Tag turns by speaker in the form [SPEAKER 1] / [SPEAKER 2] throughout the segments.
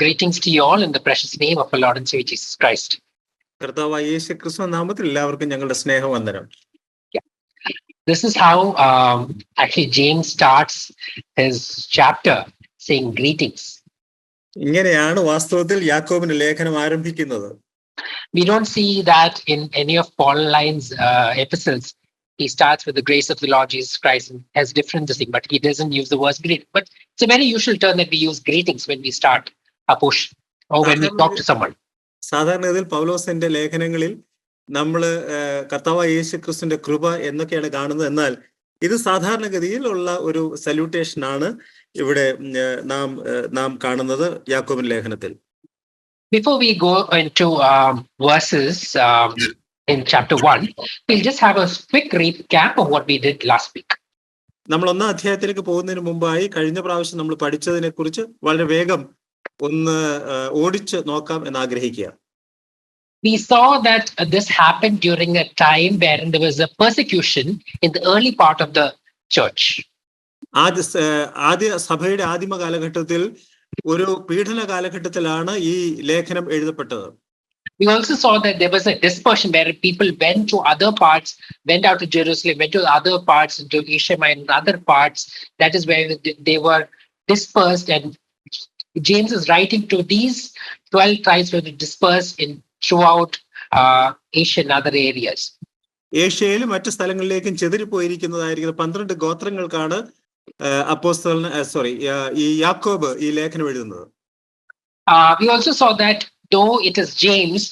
[SPEAKER 1] Greetings to you all in the precious name of our Lord and Savior Jesus Christ.
[SPEAKER 2] കർത്താവായ യേശു ക്രിസ്തു നാമത്തിൽ എല്ലാവർക്കും ഞങ്ങളുടെ സ്നേഹവന്ദനം.
[SPEAKER 1] This is how actually James starts his chapter saying greetings.
[SPEAKER 2] ഇങ്ങനെയാണ് വാസ്തവത്തിൽ യാക്കോബിന്റെ ലേഖനം ആരംഭിക്കുന്നത്.
[SPEAKER 1] We don't see that in any of Pauline's epistles. He starts with the grace of the Lord Jesus Christ and has different thing, but he doesn't use the word greet. But it's a very usual term that we use greetings when we start a push or when we talk to someone.
[SPEAKER 2] സാധാരണഗതിയിൽ പൗലോസിന്റെ ലേഖനങ്ങളിൽ നമ്മൾ കർത്താവായ യേശു ക്രിസ്തുവിന്റെ കൃപ എന്നൊക്കെയാണ് കാണുന്നത്. എന്നാൽ ഇത് സാധാരണഗതിയിൽ ഉള്ള ഒരു സല്യൂട്ടേഷൻ ആണ് ഇവിടെ നാം കാണുന്നത് യാക്കോബിൻ ലേഖനത്തിൽ.
[SPEAKER 1] Before we go into verses in chapter 1, we'll just have a quick recap of what we did last week.
[SPEAKER 2] നമ്മൾ ഒന്നാം അധ്യായത്തിലേക്ക് പോകുന്നതിന് മുമ്പായി കഴിഞ്ഞ പ്രാവശ്യം നമ്മൾ പഠിച്ചതിനെ കുറിച്ച് വളരെ വേഗം ഒന്ന് ഓടിച്ച് നോക്കാം എന്ന് ആഗ്രഹിക്കുക.
[SPEAKER 1] We saw that this happened during a time where there was a persecution in the early part of the church.
[SPEAKER 2] ആദ്യ സഭയുടെ ആദിമ കാലഘട്ടത്തിൽ ഒരു പീഡന കാലഘട്ടത്തിലാണ് ഈ ലേഖനം എഴുതപ്പെട്ടത്.
[SPEAKER 1] We also saw that there was a dispersion where people went to other parts, went out to Jerusalem, went to other parts, into Asia Minor and other parts. That is where they were dispersed, and James is writing to these 12 tribes who were dispersed in throughout Asia and other areas.
[SPEAKER 2] ഏഷ്യയിലും മറ്റു സ്ഥലങ്ങളിലേക്കും ചെതറിപ്പോയിരിക്കുന്നതായിരിക്കുന്ന 12 ഗോത്രങ്ങൾക്കാണ് ഈ യാക്കോബ് ഈ ലേഖനം എഴുതുന്നത്.
[SPEAKER 1] We also saw that though it is James,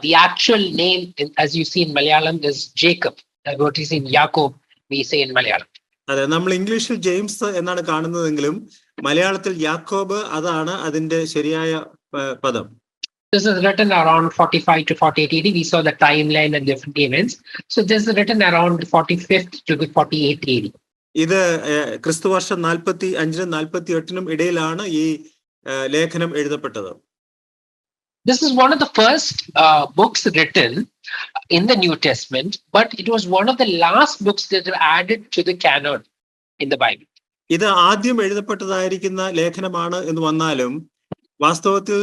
[SPEAKER 1] the actual name, as you see in Malayalam, is Jacob. What is in Jacob, we say in Malayalam.
[SPEAKER 2] അതെ, നമ്മൾ ഇംഗ്ലീഷിൽ ജെയിംസ് എന്നാണ് കാണുന്നതെങ്കിലും മലയാളത്തിൽ യാക്കോബ് അതാണ് അതിന്റെ ശരിയായ പദം.
[SPEAKER 1] This is written around 45 to 48 AD. We saw the timeline and different events. So this is written around 45th to 48 AD.
[SPEAKER 2] ഇത് ക്രിസ്തുവർഷം 45-നും 48-നും ഇടയിലാണ് ഈ ലേഖനം എഴുതപ്പെട്ടത്.
[SPEAKER 1] This is one of the first books written in the New Testament, but it was one of the last books that were added to the canon in the Bible.
[SPEAKER 2] ഇത് ആദ്യം എഴുതപ്പെട്ടതായിരിക്കുന്ന ലേഖനമാണ് എന്ന് വന്നാലും വാസ്തവത്തിൽ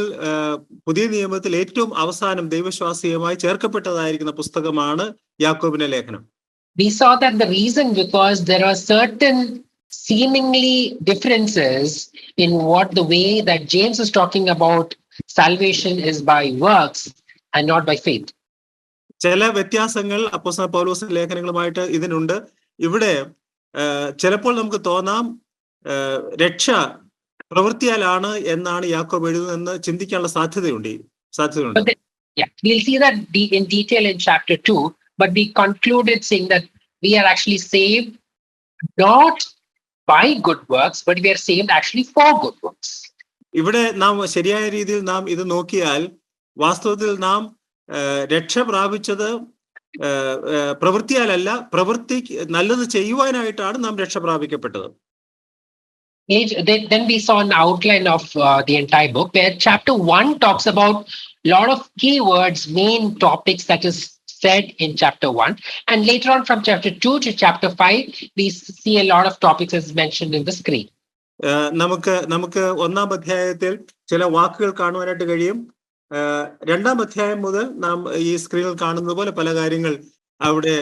[SPEAKER 2] പുതിയ നിയമത്തിൽ ഏറ്റവും അവസാനം ദൈവശ്വാസീയമായി ചേർക്കപ്പെട്ടതായിരിക്കുന്ന പുസ്തകമാണ് യാക്കോബിന്റെ ലേഖനം.
[SPEAKER 1] We saw that the reason because there are certain seemingly differences in what the way that James is talking about salvation is by works and not by faith.
[SPEAKER 2] ചില വ്യത്യാസങ്ങൾ അപ്പോസ്തലൻ പൗലോസിന്റെ ലേഖനങ്ങളുമായിട്ട് ഇതിനുണ്ട്. ഇവിടെ ചിലപ്പോൾ നമുക്ക് തോന്നാം രക്ഷ പ്രവൃത്തിയാലാണ് എന്നാണ് യാക്കോബ് എഴുതുന്നതെന്ന് ചിന്തിക്കാനുള്ള സാധ്യതയുണ്ട്.
[SPEAKER 1] We'll see that in detail in chapter 2, but we concluded saying that we are actually saved not by good works, but we are saved actually for good works.
[SPEAKER 2] ഇവിടെ നാം ശരിയായ രീതിയിൽ നാം ഇത് നോക്കിയാൽ വാസ്തവത്തിൽ നാം രക്ഷ പ്രാപിച്ചത് പ്രവൃത്തിയാലല്ല, പ്രവൃത്തി നല്ലത് ചെയ്യുവാനായിട്ടാണ് നാം രക്ഷ പ്രാപിക്കപ്പെട്ടത്.
[SPEAKER 1] Then we saw an outline of the entire book where chapter 1 talks about a lot of key words, main topics that is said in chapter 1, and later on from chapter 2 to chapter 5 we see a lot of topics as mentioned in the screen.
[SPEAKER 2] നമുക്ക് ഒന്നാം അധ്യായത്തിൽ ചില വാക്കുകൾ കാണുവാനായിട്ട് കഴിയും. രണ്ടാം അധ്യായം മുതൽ നാം ഈ സ്ക്രീനിൽ കാണുന്നത് പോലെ പല കാര്യങ്ങൾ അവിടെ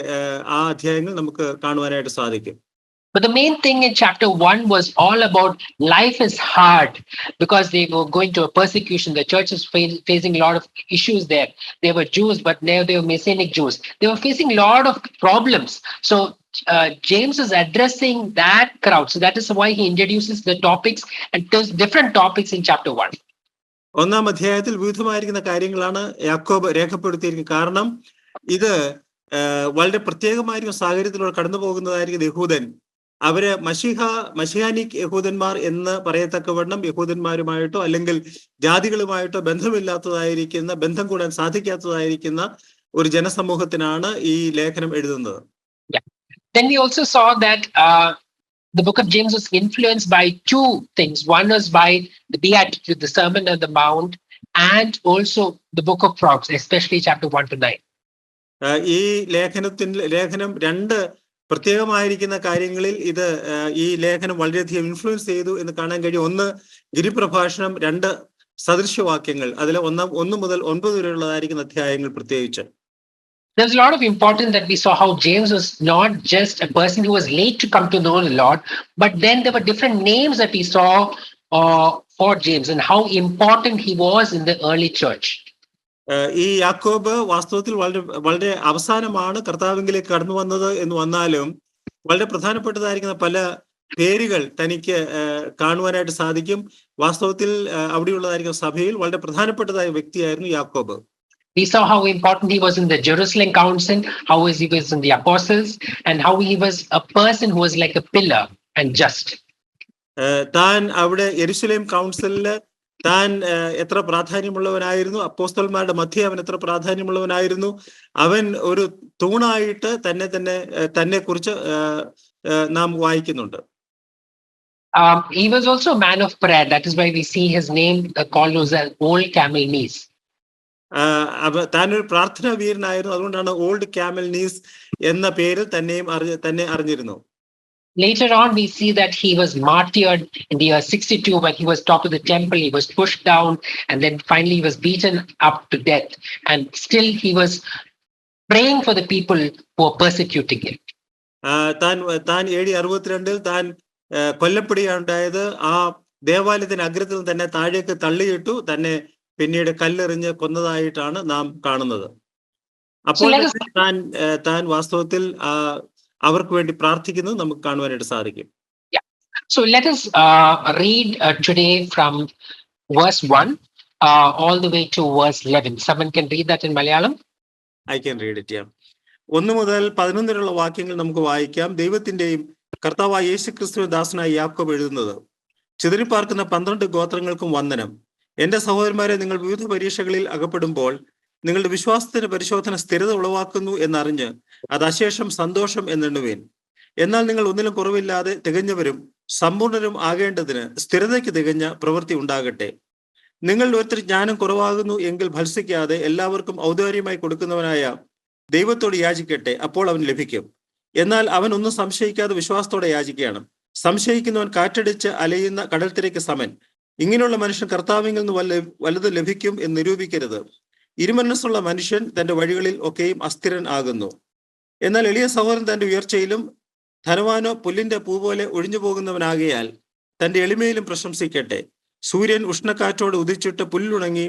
[SPEAKER 2] ആ അധ്യായങ്ങൾ നമുക്ക് കാണുവാനായിട്ട് സാധിക്കും.
[SPEAKER 1] But the main thing in chapter 1 was all about life is hard because they were going to a persecution. The church is facing a lot of issues there. They were Jews, but now they were Messianic Jews. They were facing a lot of problems. So James is addressing that crowd. So that is why he introduces the topics and tells different topics in chapter 1.
[SPEAKER 2] ഒന്നാം അധ്യായത്തിൽ വിവിധമായിരിക്കുന്ന കാര്യങ്ങളാണ് യാക്കോബ് രേഖപ്പെടുത്തിയിരിക്കുന്നത്. കാരണം ഇത് വളരെ പ്രത്യേകമായിരിക്കും സാഹചര്യത്തിലൂടെ കടന്നു പോകുന്നതായിരിക്കും. യഹൂദൻ അവര് മഷിഹാനിക് യഹൂദന്മാർ എന്ന് പറയത്തക്കവണ്ണം യഹൂദന്മാരുമായിട്ടോ അല്ലെങ്കിൽ ജാതികളുമായിട്ടോ ബന്ധം കൂടാൻ സാധിക്കാത്തതായിരിക്കുന്ന ഒരു ജനസമൂഹത്തിനാണ് ഈ ലേഖനം എഴുതുന്നത്.
[SPEAKER 1] Then we also saw that the book of James was influenced by two things. One was by the Beatitude, the Sermon on the Mount, and also the book of Proverbs, especially chapter 1 to 9.
[SPEAKER 2] ഈ ലേഖനം രണ്ട് പ്രത്യേകമായിരിക്കുന്ന കാര്യങ്ങളിൽ ഈ ലേഖനം വളരെയധികം influence ചെയ്തു എന്ന് കാണാൻ കഴിയും. ഒന്ന് ഗിരിപ്രഭാഷണം, രണ്ട് സദൃശ്യവാക്യങ്ങൾ അതിൽ 1 മുതൽ 9 വരെയുള്ളതായിരിക്കുന്ന അധ്യായങ്ങൾ പ്രത്യേകിച്ച്.
[SPEAKER 1] There's a lot of importance that we saw how James was not just a person who was late to come to know the Lord, but then there were different names that we saw for James and how important he was in the early church.
[SPEAKER 2] ഈ യാക്കോബ് വാസ്തവത്തിൽ വളരെ അവസാനമാണ് കർത്താവിലേക്ക് കടന്നു വന്നത് എന്ന് വന്നാലും വളരെ പ്രധാനപ്പെട്ടതായിരിക്കുന്ന പല പേരുകൾ തനിക്ക് കാണുവാനായിട്ട് സാധിക്കും. വാസ്തവത്തിൽ അവിടെയുള്ളതായിരിക്കുന്ന സഭയിൽ വളരെ പ്രധാനപ്പെട്ടതായ വ്യക്തിയായിരുന്നു യാക്കോബ്.
[SPEAKER 1] We saw how important he was in the Jerusalem Council, how he was in the Apostles, and how he was a person who was like a pillar and just.
[SPEAKER 2] താൻ അവിടെ യെരുശലേം കൗൺസിലില് താൻ എത്ര പ്രാധാന്യമുള്ളവനായിരുന്നു, അപ്പോസ്തലന്മാരുടെ മധ്യേ അവൻ എത്ര പ്രാധാന്യമുള്ളവനായിരുന്നു. അവൻ ഒരു തൂണായിട്ട് തന്നെ കുറിച്ച് നാം വായിക്കുന്നുണ്ട്.
[SPEAKER 1] He was also a man of prayer. That is why we see his name called as Old Camel Knees.
[SPEAKER 2] താനൊരു പ്രാർത്ഥനാ വീരനായിരുന്നു. അതുകൊണ്ടാണ് ഓൾഡ് ക്യാമൽ നീസ് എന്ന പേരിൽ തന്നെ അറിഞ്ഞിരുന്നു.
[SPEAKER 1] Later on, we see that he was martyred in the year 62 when he was top of the temple. He was pushed down and then finally he was beaten up to death. And still he was praying for the people who were persecuting him.
[SPEAKER 2] താൻ AD 62 താൻ കൊല്ലപ്പെടുകയുണ്ടായത് ആ ദേവാലയത്തിന് അഗ്രത്തിൽ തന്നെ താഴേക്ക് തള്ളിയിട്ടു തന്നെ പിന്നീട് കല്ലെറിഞ്ഞ് കൊന്നതായിട്ടാണ് നാം കാണുന്നത്. അപ്പോൾ താൻ വാസ്തവത്തിൽ അവർക്ക് വേണ്ടി പ്രാർത്ഥിക്കുന്നത് നമുക്ക് കാണുവാനായിട്ട് സാധിക്കും.
[SPEAKER 1] So let us read today from verse 1 all the way to verse 11. Someone can read that in Malayalam?
[SPEAKER 2] I can read it, yeah. 1 മുതൽ 11 വരെയുള്ള വാക്യങ്ങൾ നമുക്ക് വായിക്കാം. ദൈവത്തിന്റെയും കർത്താവായ യേശുക്രിസ്തുവിന്റെ ദാസനായ യാക്കോബ് എഴുതുന്നത്. ചിതറിപ്പാർക്കുന്ന 12 ഗോത്രങ്ങൾക്കും വന്ദനം. എന്റെ സഹോദരന്മാരെ, നിങ്ങൾ വിവിധ പരീക്ഷകളിൽ അകപ്പെടുമ്പോൾ നിങ്ങളുടെ വിശ്വാസത്തിന്റെ പരിശോധന സ്ഥിരത ഉളവാക്കുന്നു എന്നറിഞ്ഞ് അത് അശേഷം സന്തോഷം എന്നെണ്ണുവേൻ. എന്നാൽ നിങ്ങൾ ഒന്നിലും കുറവില്ലാതെ തികഞ്ഞവരും സമ്പൂർണരും ആകേണ്ടതിന് സ്ഥിരതയ്ക്ക് തികഞ്ഞ പ്രവൃത്തി ഉണ്ടാകട്ടെ. നിങ്ങളിൽ ഒരുത്തർ ജ്ഞാനം കുറവാകുന്നു എങ്കിൽ ഭത്സിക്കാതെ എല്ലാവർക്കും ഔദാര്യമായി കൊടുക്കുന്നവനായ ദൈവത്തോട് യാചിക്കട്ടെ, അപ്പോൾ അവൻ ലഭിക്കും. എന്നാൽ അവൻ ഒന്നും സംശയിക്കാതെ വിശ്വാസത്തോടെ യാചിക്കുകയാണ്. സംശയിക്കുന്നവൻ കാറ്റടിച്ച് അലയുന്ന കടൽത്തിരയ്ക്ക് സമൻ. ഇങ്ങനെയുള്ള മനുഷ്യൻ കർത്താവിൽ നിന്ന് വലുത് ലഭിക്കും എന്ന് നിരൂപിക്കരുത്. ഇരുമനസ്സുള്ള മനുഷ്യൻ തന്റെ വഴികളിൽ ഒക്കെയും അസ്ഥിരൻ ആകുന്നു. എന്നാൽ എളിയ സഹോദരൻ തന്റെ ഉയർച്ചയിലും ധനവാനോ പുല്ലിന്റെ പൂ പോലെ ഒഴിഞ്ഞു പോകുന്നവനാകിയാൽ തന്റെ എളിമയിലും പ്രശംസിക്കട്ടെ. സൂര്യൻ ഉഷ്ണക്കാറ്റോട് ഉദിച്ചിട്ട് പുല്ലുണങ്ങി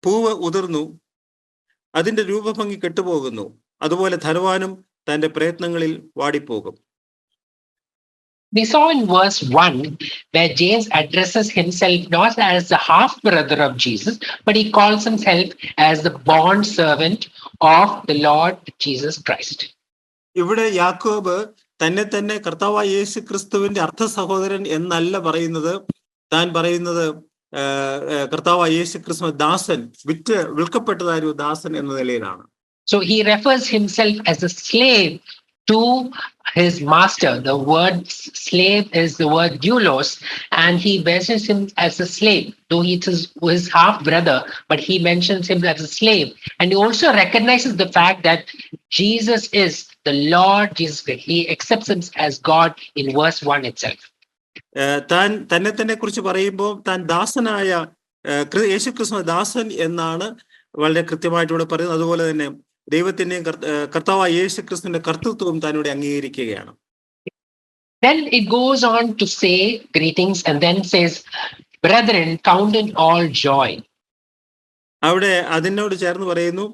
[SPEAKER 2] പൂവ് ഉതിർന്നു അതിന്റെ രൂപഭംഗി കെട്ടുപോകുന്നു. അതുപോലെ ധനവാനും തന്റെ പ്രയത്നങ്ങളിൽ വാടിപ്പോകും.
[SPEAKER 1] We saw in verse 1 where James addresses himself not as the half brother of Jesus, but he calls himself as the bond servant of the Lord Jesus Christ.
[SPEAKER 2] ഇവിടെ യാക്കോബ് തന്നെ കർത്താവായ യേശു ക്രിസ്തുവിന്റെ അർത്ഥ സഹോദരൻ എന്നല്ല പറയുന്നത്. താൻ പറയുന്നത് കർത്താവായ യേശു ക്രിസ്തു ദാസൻ, വിൽക്കപ്പെട്ടതായ ഒരു ദാസൻ എന്ന നിലയിലാണ്.
[SPEAKER 1] So he refers himself as a slave to his master. The word slave is the word doulos, and he mentions him as a slave, though he is his half brother, but he mentions him as a slave. And he also recognizes the fact that Jesus is the Lord Jesus Christ. He accepts him as God in verse 1 itself.
[SPEAKER 2] തന്നെ കുറിച്ച് പറയുമ്പോൾ താൻ ദാസനായ യേശു ക്രിസ്തു ദാസൻ എന്നാണ് വളരെ കൃത്യമായിട്ട് ഇവിടെ പറയുന്നത്. അതുപോലെ തന്നെ ദൈവത്തിന്റെയും കർത്താവായ യേശു ക്രിസ്തുവിന്റെ കർത്തൃത്വവും താൻ ഇവിടെ അംഗീകരിക്കുകയാണ്.
[SPEAKER 1] Then it goes on to say greetings and then says, brethren, count it all joy.
[SPEAKER 2] അവിടെ അതിനോട് ചേർന്ന് പറയുന്നു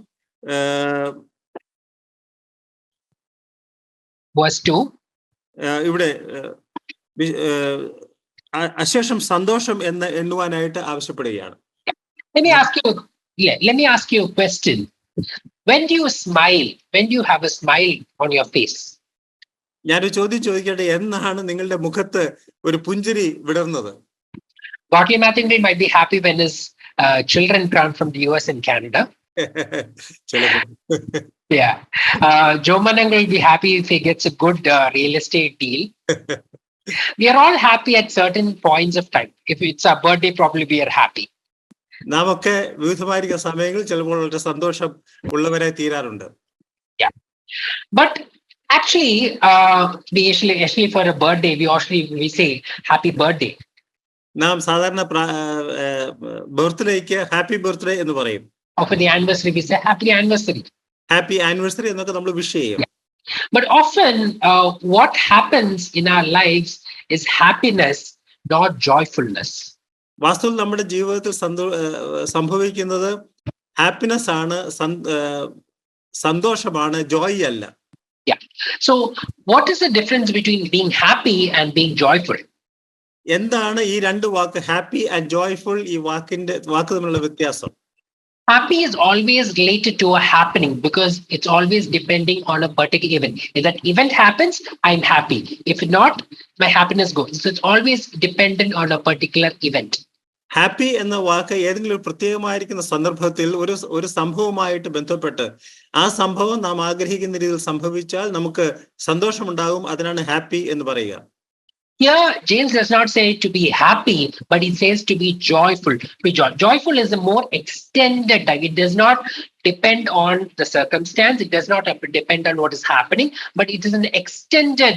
[SPEAKER 1] verse 2
[SPEAKER 2] ഇവിടെ അശേഷം സന്തോഷം എന്ന് എണ്ണുവാനായിട്ട് ആവശ്യപ്പെടുകയാണ്.
[SPEAKER 1] Let me ask you a question. When do you smile? When do you have a smile on your face?
[SPEAKER 2] ഞാനൊരു ചോദ്യം ചോദിക്കട്ടെ, എന്നാണ് നിങ്ങളുടെ മുഖത്ത് ഒരു പുഞ്ചിരി വിടർന്നത്?
[SPEAKER 1] Godly Mattingly might be happy when his children come from the US and Canada. Yeah. Joe Manangal will be happy if he gets a good real estate deal. We are all happy at certain points of time. If it's our birthday, probably we are happy.
[SPEAKER 2] നാം ഒക്കെ വിവിധമായിരിക്കുന്ന സമയങ്ങളിൽ ചിലപ്പോൾ വളരെ സന്തോഷം ഉള്ളവരായി തീരാറുണ്ട്.
[SPEAKER 1] Yeah. But actually, especially for a birthday, we say happy birthday.
[SPEAKER 2] നാം സാധാരണ ബർത്ത്ഡേക്ക് happy birthday എന്ന് പറയും.
[SPEAKER 1] Or for the anniversary, we say happy anniversary.
[SPEAKER 2] Happy anniversary എന്നൊക്കെ നമ്മൾ വിഷ് ചെയ്യും.
[SPEAKER 1] But often, what happens in our lives is happiness, not joyfulness.
[SPEAKER 2] വാസ്തവത്തിൽ നമ്മുടെ ജീവിതത്തിൽ സംഭവിക്കുന്നത് ഹാപ്പിനെസ് ആണ്, സന്തോഷമാണ്, ജോയ് അല്ല.
[SPEAKER 1] Yeah. So, what is the difference between being happy and being joyful?
[SPEAKER 2] എന്താണ് ഈ രണ്ട് വാക്ക് ഹാപ്പി ആൻഡ് ജോയ്ഫുൾ ഈ വാക്ക് തമ്മിലുള്ള വ്യത്യാസം?
[SPEAKER 1] Happy is always related to a happening because it's always depending on a particular event. If that event happens, I'm happy. If not, my happiness goes. So it's always dependent on a particular event.
[SPEAKER 2] Happy എന്ന വാക്ക് ഏതെങ്കിലും ഒരു പ്രത്യേകമായിരിക്കുന്ന സന്ദർഭത്തിൽ ഒരു സംഭവമായിട്ട് ബന്ധപ്പെട്ട് ആ സംഭവം നാം ആഗ്രഹിക്കുന്ന രീതിയിൽ സംഭവിച്ചാൽ നമുക്ക് സന്തോഷമുണ്ടാകും. അതിനാണ് ഹാപ്പി എന്ന് പറയുക.
[SPEAKER 1] Here, James does not say to be happy, but he says to be joyful. Joyful is a more extended type. It does not depend on the circumstance. It does not depend on what is happening, but it is an extended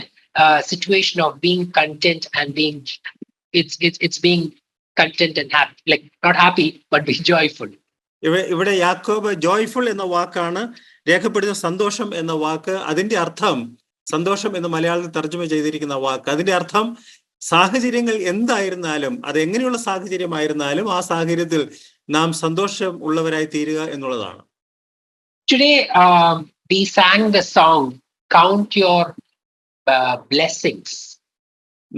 [SPEAKER 1] situation of being content and being. It's being content and happy, like not happy, but be joyful.
[SPEAKER 2] ഇവിടെ യാക്കോബ് joyful എന്ന വാക്കാണ് രേഖപ്പെടുത്തുന്ന. സന്തോഷം എന്ന വാക്ക്, അതിന്റെ അർത്ഥം സന്തോഷം എന്ന് മലയാളത്തിൽ തർജ്ജമ ചെയ്തിരിക്കുന്ന വാക്ക്, അതിന്റെ അർത്ഥം സാഹചര്യങ്ങൾ എന്തായിരുന്നാലും, അത് എങ്ങനെയുള്ള സാഹചര്യമായിരുന്നാലും ആ സാഹചര്യത്തിൽ നാം സന്തോഷം ഉള്ളവരായി തീരുക എന്നുള്ളതാണ്.
[SPEAKER 1] Today we sang the song Count Your Blessings.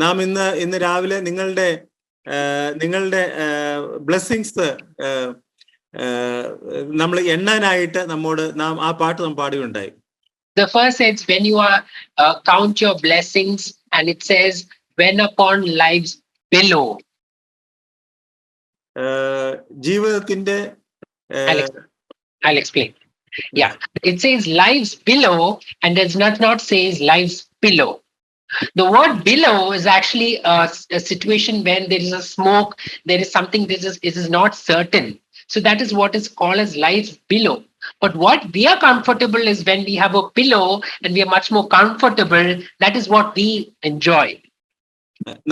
[SPEAKER 1] നാം
[SPEAKER 2] ഇന്ന് രാവിലെ നിങ്ങളുടെ ബ്ലെസ്സിങ്സ് നമ്മൾ എണ്ണാനായിട്ട് നാം ആ പാട്ട് നാം പാടുകയുണ്ടായി.
[SPEAKER 1] The first says when you are count your blessings, and it says when upon life's billow.
[SPEAKER 2] ജീവിതത്തിന്റെ
[SPEAKER 1] I'll explain. Yeah, it says life's billow, and does not says life's pillow. The word billow is actually a situation when there is a smoke, there is something that is not certain. So that is what is called as life's billow. But what we are comfortable is when we have a pillow and we are much more comfortable. That is what we enjoy.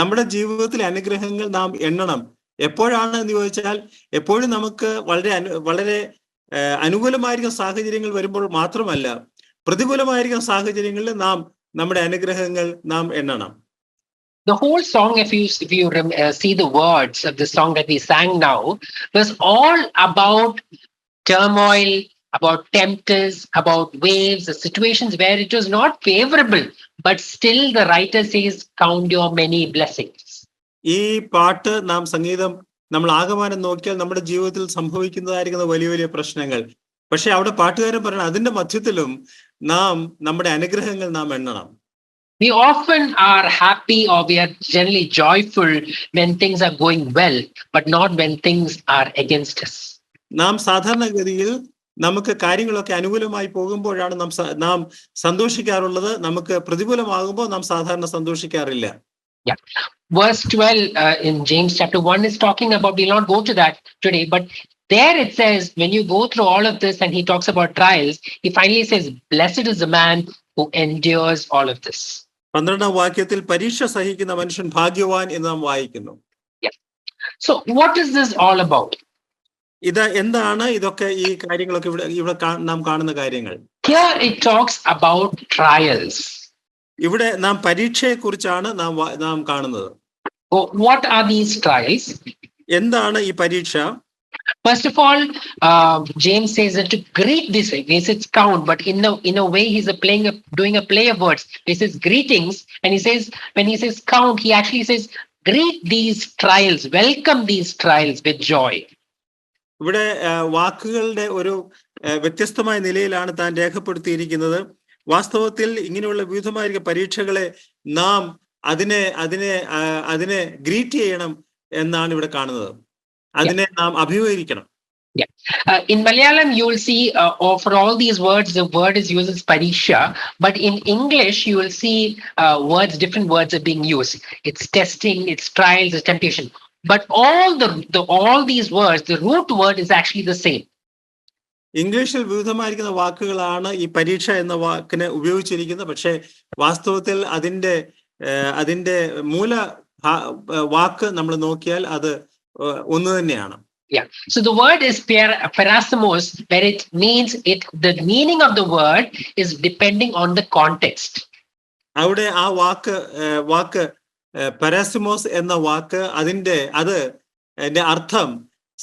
[SPEAKER 2] നമ്മുടെ ജീവിതത്തിലെ അനുഗ്രഹങ്ങൾ നാം എണ്ണണം. എപ്പോഴാണ് എന്ന് ചോദിച്ചാൽ, എപ്പോഴും നമുക്ക് വളരെ അനുകൂലമായിരിക്കുന്ന സാഹചര്യങ്ങൾ വരുമ്പോൾ മാത്രമല്ല, പ്രതികൂലമായിരിക്കുന്ന സാഹചര്യങ്ങളിൽ നാം നമ്മുടെ അനുഗ്രഹങ്ങൾ നാം എണ്ണണം.
[SPEAKER 1] The whole song, if you see the words of the song that we sang now, was all about turmoil, about tempters, about waves, the situations where it was not favorable, but still the writer says, count your many blessings.
[SPEAKER 2] ഈ പാട്ട് സംഗീതം നമ്മൾ ആകമാനം നോക്കിയാൽ നമ്മുടെ ജീവിതത്തിൽ സംഭവിക്കുന്നതായിരിക്കുന്ന വലിയ വലിയ പ്രശ്നങ്ങൾ, പക്ഷെ അവിടെ പാട്ടുകാരൻ പറയണം അതിന്റെ മധ്യത്തിലും നാം നമ്മുടെ അനുഗ്രഹങ്ങൾ നാം എണ്ണണം.
[SPEAKER 1] We often are happy or we are generally joyful when things are going well, but not when things are against us.
[SPEAKER 2] നാം സാധാരണഗതിയിൽ നമുക്ക് കാര്യങ്ങളൊക്കെ അനുകൂലമായി പോകുമ്പോഴാണ് നാം സന്തോഷിക്കാറുള്ളത്. നമുക്ക് പ്രതികൂലമാകുമ്പോൾ നാം സാധാരണ സന്തോഷിക്കാറില്ല.
[SPEAKER 1] Yeah. Verse 12 in James chapter 1 is talking about, we'll not go to that today, but there it says, when you go through all of this and he talks about trials, he finally says, blessed is the man who endures all of this.
[SPEAKER 2] 12ാം വാക്യത്തിൽ പരീക്ഷ സഹിക്കുന്ന മനുഷ്യൻ ഭാഗ്യവാൻ എന്ന് നാം വായിക്കുന്നു.
[SPEAKER 1] So what is this all about?
[SPEAKER 2] ഇത് എന്താണ് ഇതൊക്കെ, ഈ കാര്യങ്ങളൊക്കെ ഇവിടെ നാം കാണുന്ന കാര്യങ്ങൾ?
[SPEAKER 1] Here it talks about trials.
[SPEAKER 2] ഇവിടെ നാം പരീക്ഷയെ കുറിച്ചാണ് നാം കാണുന്നത്.
[SPEAKER 1] What are these trials?
[SPEAKER 2] എന്താണ് ഈ പരീക്ഷ?
[SPEAKER 1] First of all, James says that to greet this way. He says count, but in a way he's doing a play of words. He says greetings, and he says when he says count, he actually says greet these trials, welcome these trials with joy.
[SPEAKER 2] ഇവിടെ വാക്കുകളുടെ ഒരു വ്യത്യസ്തമായ നിലയിലാണ് താൻ രേഖപ്പെടുത്തിയിരിക്കുന്നത്. വാസ്തവത്തിൽ ഇങ്ങനെയുള്ള വിവിധമായിരിക്കുന്ന പരീക്ഷകളെ നാം അതിനെ ഗ്രീറ്റ് ചെയ്യണം എന്നാണ് ഇവിടെ കാണുന്നത്. അതിനെ നാം അഭിമുഖീകരിക്കണം.
[SPEAKER 1] In Malayalam, you will see for all these words, the word is used as parisha, but in English, you will see different words are being used. It's testing, it's trials, it's temptation. But all these words, the root word is actually the same.
[SPEAKER 2] ഇംഗ്ലീഷിൽ വിവിധമായിരിക്കുന്ന വാക്കുകളാണ് ഈ പരീക്ഷ എന്ന വാക്കിനെ ഉപയോഗിച്ചിരിക്കുന്നത്. പക്ഷേ വാസ്തവത്തിൽ അതിന്റെ മൂല വാക്ക് നമ്മൾ നോക്കിയാൽ അത് ഒന്ന് തന്നെയാണ്.
[SPEAKER 1] Yeah. So the word is parasmos, where it means it. The meaning of the word is depending on the context.
[SPEAKER 2] അവിടെ ആ വാക്ക് പരാസിമോസ് എന്ന വാക്ക് അതിന്റെ അർത്ഥം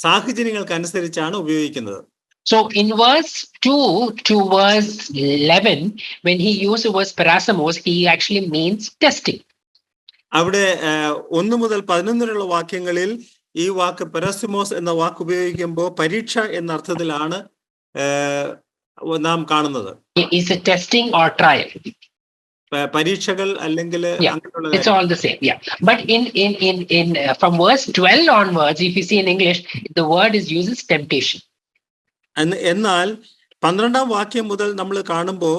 [SPEAKER 2] സാഹചര്യങ്ങൾക്കനുസരിച്ചാണ് ഉപയോഗിക്കുന്നത്.
[SPEAKER 1] So in verse 2 to verse 11, when he used the word parasmos, he actually means testing.
[SPEAKER 2] അവിടെ 1 മുതൽ 11 വരെയുള്ള വാക്യങ്ങളിൽ ഈ വാക്ക് പരാസിമോസ് എന്ന വാക്ക് ഉപയോഗിക്കുമ്പോൾ പരീക്ഷ എന്ന അർത്ഥത്തിലാണ് നാം കാണുന്നത്.
[SPEAKER 1] Is a testing or trial.
[SPEAKER 2] പരീക്ഷകൾ അല്ലെങ്കിൽ
[SPEAKER 1] it's all the same. Yeah, but in from verse 12 onwards, if you see in English, the word is used as temptation.
[SPEAKER 2] എന്നാൽ 12ാം വാക്യം മുതൽ നമ്മൾ കാണുമ്പോൾ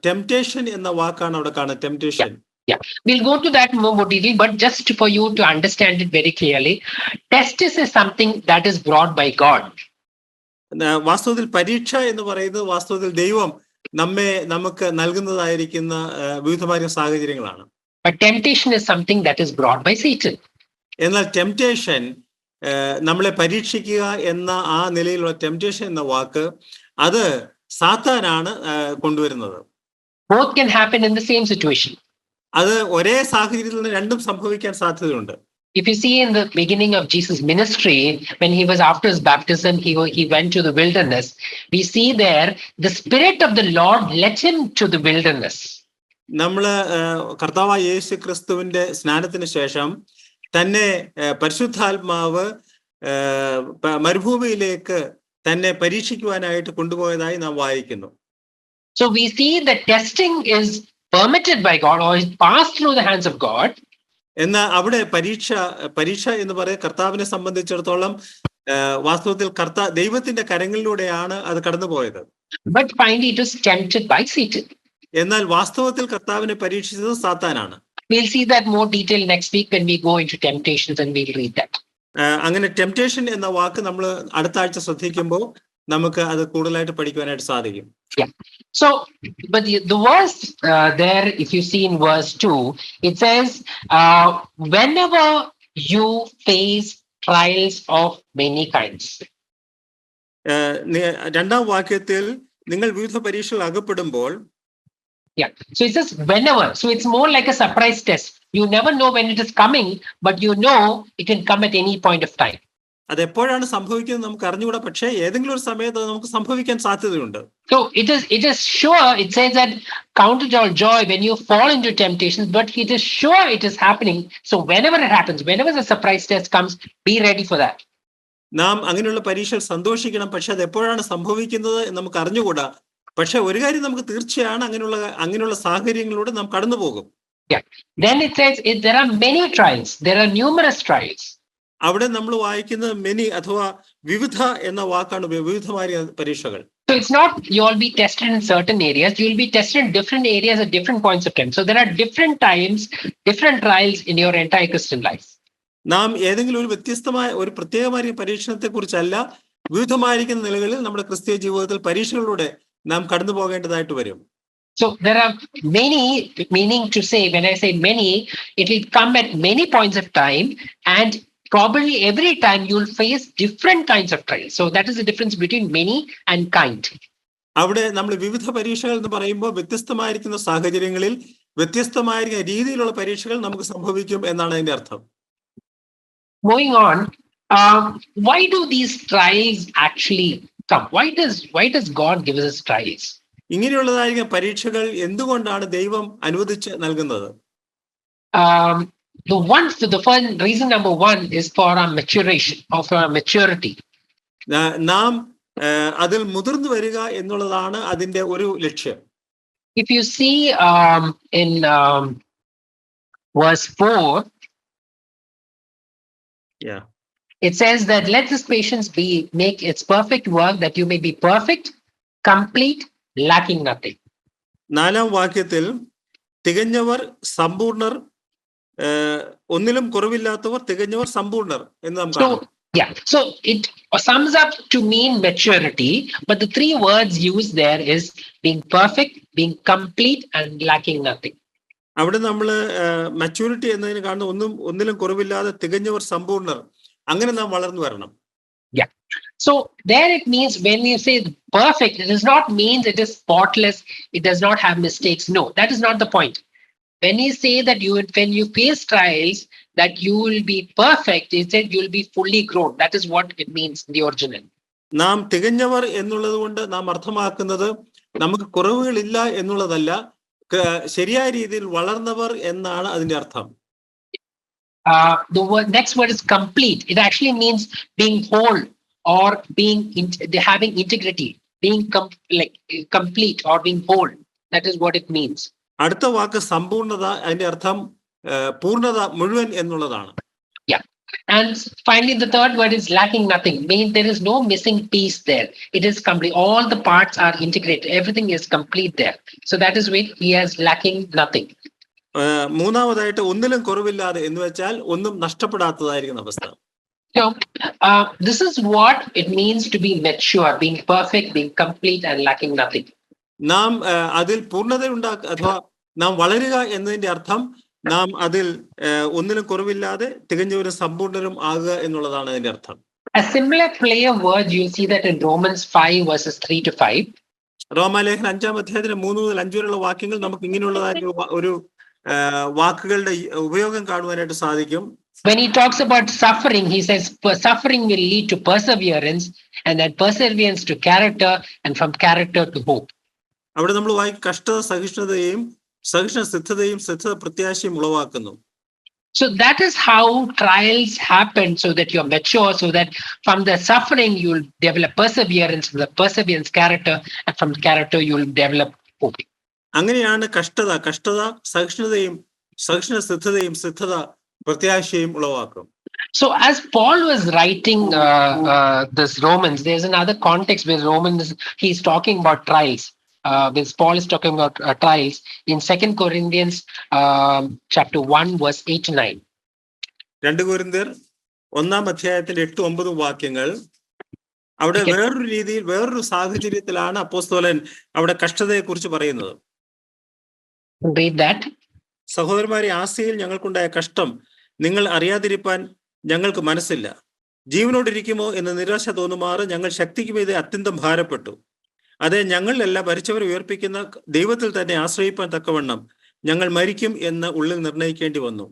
[SPEAKER 2] ടെംപ്റ്റേഷൻ എന്ന വാക്കാണ് അവിടെ കാണുന്നത്. Temptation.
[SPEAKER 1] Yeah, we'll go to that more detail, but just for you to understand it very clearly, test is something that is brought by God.
[SPEAKER 2] വാസ്തവത്തിൽ പരീക്ഷ എന്ന് പറയുന്നത് വാസ്തവത്തിൽ ദൈവം നമുക്ക് നൽകുന്നതായിരിക്കുന്ന വിവിധമായ സാഹചര്യങ്ങളാണ്.
[SPEAKER 1] But temptation is something that is brought by Satan.
[SPEAKER 2] എന്നാൽ temptation, നമ്മളെ പരീക്ഷിക്കുക എന്ന ആ നിലയിലുള്ള ടെംപ്റ്റേഷൻ എന്ന വാക്ക് അത് സാത്താനാണ് കൊണ്ടുവരുന്നത്.
[SPEAKER 1] Both can happen in the same situation.
[SPEAKER 2] അത് ഒരേ സാഹചര്യത്തിൽ നിന്ന് രണ്ടും സംഭവിക്കാൻ സാധ്യതയുണ്ട്.
[SPEAKER 1] If you see in the beginning of Jesus' ministry, when he was after his baptism, he went to the wilderness. We see there the Spirit of the Lord led him to the wilderness.
[SPEAKER 2] നമ്മള് കർത്താവായ യേശു ക്രിസ്തുവിന്റെ സ്നാനത്തിന് ശേഷം തന്നെ പരിശുദ്ധാത്മാവ് മരുഭൂമിയിലേക്ക് തന്നെ പരീക്ഷിക്കുവാനായിട്ട് കൊണ്ടുപോയതായി നാം വായിക്കുന്നു.
[SPEAKER 1] So we see that testing is permitted by God or is passed through the hands of God.
[SPEAKER 2] എന്നാൽ അവിടെ പരീക്ഷ എന്ന് പറയുന്ന കർത്താവിനെ സംബന്ധിച്ചിടത്തോളം വാസ്തവത്തിൽ ദൈവത്തിന്റെ കരങ്ങളിലൂടെയാണ് അത് കടന്നുപോയത്.
[SPEAKER 1] But finally it was tempted by Satan.
[SPEAKER 2] എന്നാൽ വാസ്തവത്തിൽ കർത്താവിനെ പരീക്ഷിച്ചത് സാത്താനാണ്.
[SPEAKER 1] We'll see that more detail next week when we go into temptations and we'll read that.
[SPEAKER 2] അങ്ങനെ ടെംപ്റ്റേഷൻ എന്ന വാക്ക് നമ്മൾ അടുത്ത ആഴ്ച ശ്രദ്ധിക്കുമ്പോൾ നമുക്ക് അത് കൂടുതലായിട്ട് പഠിക്കുവാനായിട്ട് സാധിക്കും.
[SPEAKER 1] Yeah. So, but the verse there, if you see in verse 2, it says, whenever you face trials of many kinds.
[SPEAKER 2] രണ്ടാം വാക്യത്തിൽ നിങ്ങൾ വിവിധ പരീക്ഷകൾ അകപ്പെടുമ്പോൾ.
[SPEAKER 1] Yeah. So it says whenever. So it's more like a surprise test. You never know when it is coming, but you know it can come at any point of time.
[SPEAKER 2] അത് എപ്പോഴാണ് സംഭവിക്കുന്നത് നമുക്ക് അറിഞ്ഞുകൂടാ, പക്ഷേ ഏതെങ്കിലും ഒരു സമയത്ത് നമുക്ക് സംഭവിക്കാൻ സാധ്യതയുണ്ട്.
[SPEAKER 1] So it is sure. It says that count it all joy when you fall into temptations, but it is sure it is happening. So whenever it happens, whenever the surprise test comes, be ready for that.
[SPEAKER 2] നാം അങ്ങനെയുള്ള പരീക്ഷയിൽ സന്തോഷിക്കണം, പക്ഷെ അത് എപ്പോഴാണ് സംഭവിക്കുന്നത് എന്ന് നമുക്ക് അറിഞ്ഞുകൂടാ. പക്ഷെ ഒരു കാര്യം നമുക്ക് തീർച്ചയാണ്, അങ്ങനെയുള്ള സാഹചര്യങ്ങളിലൂടെ നാം കടന്നു പോകും.
[SPEAKER 1] Yeah. Then it says there are many trials. There are numerous trials.
[SPEAKER 2] അവിടെ നമ്മൾ വായിക്കുന്നത് മെനി അഥവാ വിവിധ എന്ന വാക്കാണ്, വിവിധമായ പരീക്ഷകൾ.
[SPEAKER 1] So it's not you'll be tested in certain areas. You'll be tested in different areas at different points of time. So there are different times, different trials in your entire Christian life.
[SPEAKER 2] നാം ഏതെങ്കിലും ഒരു വ്യത്യസ്തമായ ഒരു പ്രത്യേകമായ പരീക്ഷണത്തെ കുറിച്ചല്ല, വിവിധമായിരിക്കുന്ന നിലകളിൽ നമ്മുടെ ക്രിസ്തീയ ജീവിതത്തിൽ പരീക്ഷകളിലൂടെ നാം കടന്നു പോകേണ്ടതായിട്ട് വരും.
[SPEAKER 1] So there are many, meaning to say, when I say many, it will come at many points of time, and probably every time you'll face different kinds of trials. So that is the difference between many and kind.
[SPEAKER 2] അവിടെ നമ്മൾ വിവിധ പരീക്ഷകൾ എന്ന് പറയുമ്പോൾ വ്യത്യസ്തമായിരിക്കുന്ന സാഹചര്യങ്ങളിൽ വ്യത്യസ്തമായിരിക്കുന്ന രീതിയിലുള്ള പരീക്ഷകൾ നമുക്ക് സംഭവിക്കും എന്നാണ് അതിന്റെ അർത്ഥം.
[SPEAKER 1] Moving on, why do these trials actually come? Why does God give us trials?
[SPEAKER 2] ഇങ്ങനെയുള്ളതായിരിക്കുന്ന പരീക്ഷകൾ എന്തുകൊണ്ടാണ് ദൈവം അനുവദിച്ച് നൽകുന്നത്?
[SPEAKER 1] The first reason number one is for our maturation, of our maturity.
[SPEAKER 2] നാം അതിൽ മുതിർന്നു വരിക എന്നുള്ളതാണ് അതിന്റെ ഒരു ലക്ഷ്യം.
[SPEAKER 1] If you see in verse 4, it says that let this patience make its perfect work, that you may be perfect, complete, lacking nothing.
[SPEAKER 2] 4ാം വാക്യത്തിൽ തികഞ്ഞവർ സമ്പൂർണർ, ഒന്നിലും കുറവില്ലാത്തവർ, തികഞ്ഞവർ സമ്പൂർണർ എന്ന് നാം കാണുന്നു.
[SPEAKER 1] Yeah, so it sums up to mean maturity, but the three words used there is being perfect, being complete, and lacking nothing.
[SPEAKER 2] അവിടെ നമ്മൾ maturity എന്നതിന് കാണുന്ന ഒന്നിലും കുറവില്ലാതെ തികഞ്ഞവർ സമ്പൂർണ്ണർ, അങ്ങനെ നാം വളർന്നു വരണം.
[SPEAKER 1] Yeah. So there it means when you say perfect, it does not mean it is spotless, it does not have mistakes. No, that is not the point. When you say that when you face trials, that you will be perfect, it said you will be fully grown. That is what it means in the original.
[SPEAKER 2] നാം തികഞ്ഞവർ എന്നുള്ളത് കൊണ്ട് നാം അർത്ഥമാക്കുന്നത് നമുക്ക് കുറവുകളില്ല എന്നുള്ളതല്ല, ശരിയായ രീതിയിൽ വളർന്നവർ എന്നാണ് അതിന്റെ അർത്ഥം.
[SPEAKER 1] Next word is complete. It actually means being whole or being having integrity, being complete or being whole. That is what it means.
[SPEAKER 2] അടുത്ത വാക്ക് സമ്പൂർണത, അതിന്റെ അർത്ഥം പൂർണ്ണത, മുഴുവൻ എന്നുള്ളതാണ്.
[SPEAKER 1] Yeah. And finally, the third word is lacking nothing. Means there is no missing piece there. It is complete. All the parts are integrated. Everything is complete there. So that is why he has lacking nothing.
[SPEAKER 2] മൂന്നാമതായിട്ട് ഒന്നിലും കുറവില്ലാതെ എന്ന് വെച്ചാൽ ഒന്നും നഷ്ടപ്പെടാത്തതായിരിക്കുന്ന അവസ്ഥ.
[SPEAKER 1] So this is what it means to be mature, being perfect, being complete and lacking nothing.
[SPEAKER 2] നാം അതിൽ പൂർണ്ണത അഥവാ നാം വളരുക എന്നതിന്റെ അർത്ഥം നാം അതിൽ ഒന്നിലും കുറവില്ലാതെ തികഞ്ഞവരും സമ്പൂർണ്ണരും ആകുക എന്നുള്ളതാണ് അതിന്റെ അർത്ഥം.
[SPEAKER 1] A similar play of words you see that in Romans 5 verses 3 to 5.
[SPEAKER 2] റോമാലേഖനം 5-ാം അധ്യായത്തിന് 3 മുതൽ 5 വരെയുള്ള വാക്യങ്ങൾ നമുക്ക് ഇങ്ങനെയുള്ളതായിട്ടുള്ള ഒരു വാക്കുകളുടെ ഉപയോഗം കാണുവാനായിട്ട് സാധിക്കും.
[SPEAKER 1] When he talks about suffering, he says suffering will lead to perseverance, and then perseverance to character, and from character to hope.
[SPEAKER 2] അവിടെ നമ്മൾ വായിക്കും കഷ്ടത സഹിഷ്ണുതയും, സഹിഷ്ണുസിദ്ധതയും, സിദ്ധത പ്രത്യാശയും ഉളവാക്കുന്നു.
[SPEAKER 1] So that is how trials happen, so that you're mature, so that from the suffering you'll develop perseverance, from the perseverance character, and from character you'll develop hope.
[SPEAKER 2] അങ്ങനെയാണ് കഷ്ടത സഹിഷ്ണുതയും, സഹിഷ്ണുസിദ്ധതയും, സിദ്ധത പ്രത്യാശയും ഉളവാക്കും.
[SPEAKER 1] So as Paul was writing this Romans, there's another context where Romans, he's talking about trials. When Paul is talking about trials in 2 Corinthians chapter 1 verse 8 to 9.
[SPEAKER 2] 2 കൊരിന്ത്യർ 1-ാം അധ്യായത്തിന്റെ 8-9 വാക്യങ്ങൾ അവിടെ വേറൊരു രീതിയിൽ, വേറൊരു സാഹചര്യത്തിലാണ് അപ്പോസ്തലൻ അവിടെ കഷ്ടതയെക്കുറിച്ച് പറയുന്നത്.
[SPEAKER 1] Read that.
[SPEAKER 2] സഹോദരന്മാരെ, ആസിയയിൽ ഞങ്ങൾക്കുണ്ടായ കഷ്ടം നിങ്ങൾ അറിയാതിരിപ്പാൻ ഞങ്ങൾക്ക് മനസ്സില്ല. ജീവനോടിരിക്കുമോ എന്ന് നിരാശ തോന്നുമാറ് ഞങ്ങൾ ശക്തിക്ക് മീതെ അത്യന്തം ഭാരപ്പെട്ടു. അതെ, ഞങ്ങളിലെല്ലാം മരിച്ചവരെ ഉയർപ്പിക്കുന്ന ദൈവത്തിൽ തന്നെ ആശ്രയിപ്പാൻ തക്കവണ്ണം ഞങ്ങൾ മരിക്കും എന്ന് ഉള്ളിൽ നിർണയിക്കേണ്ടി വന്നു.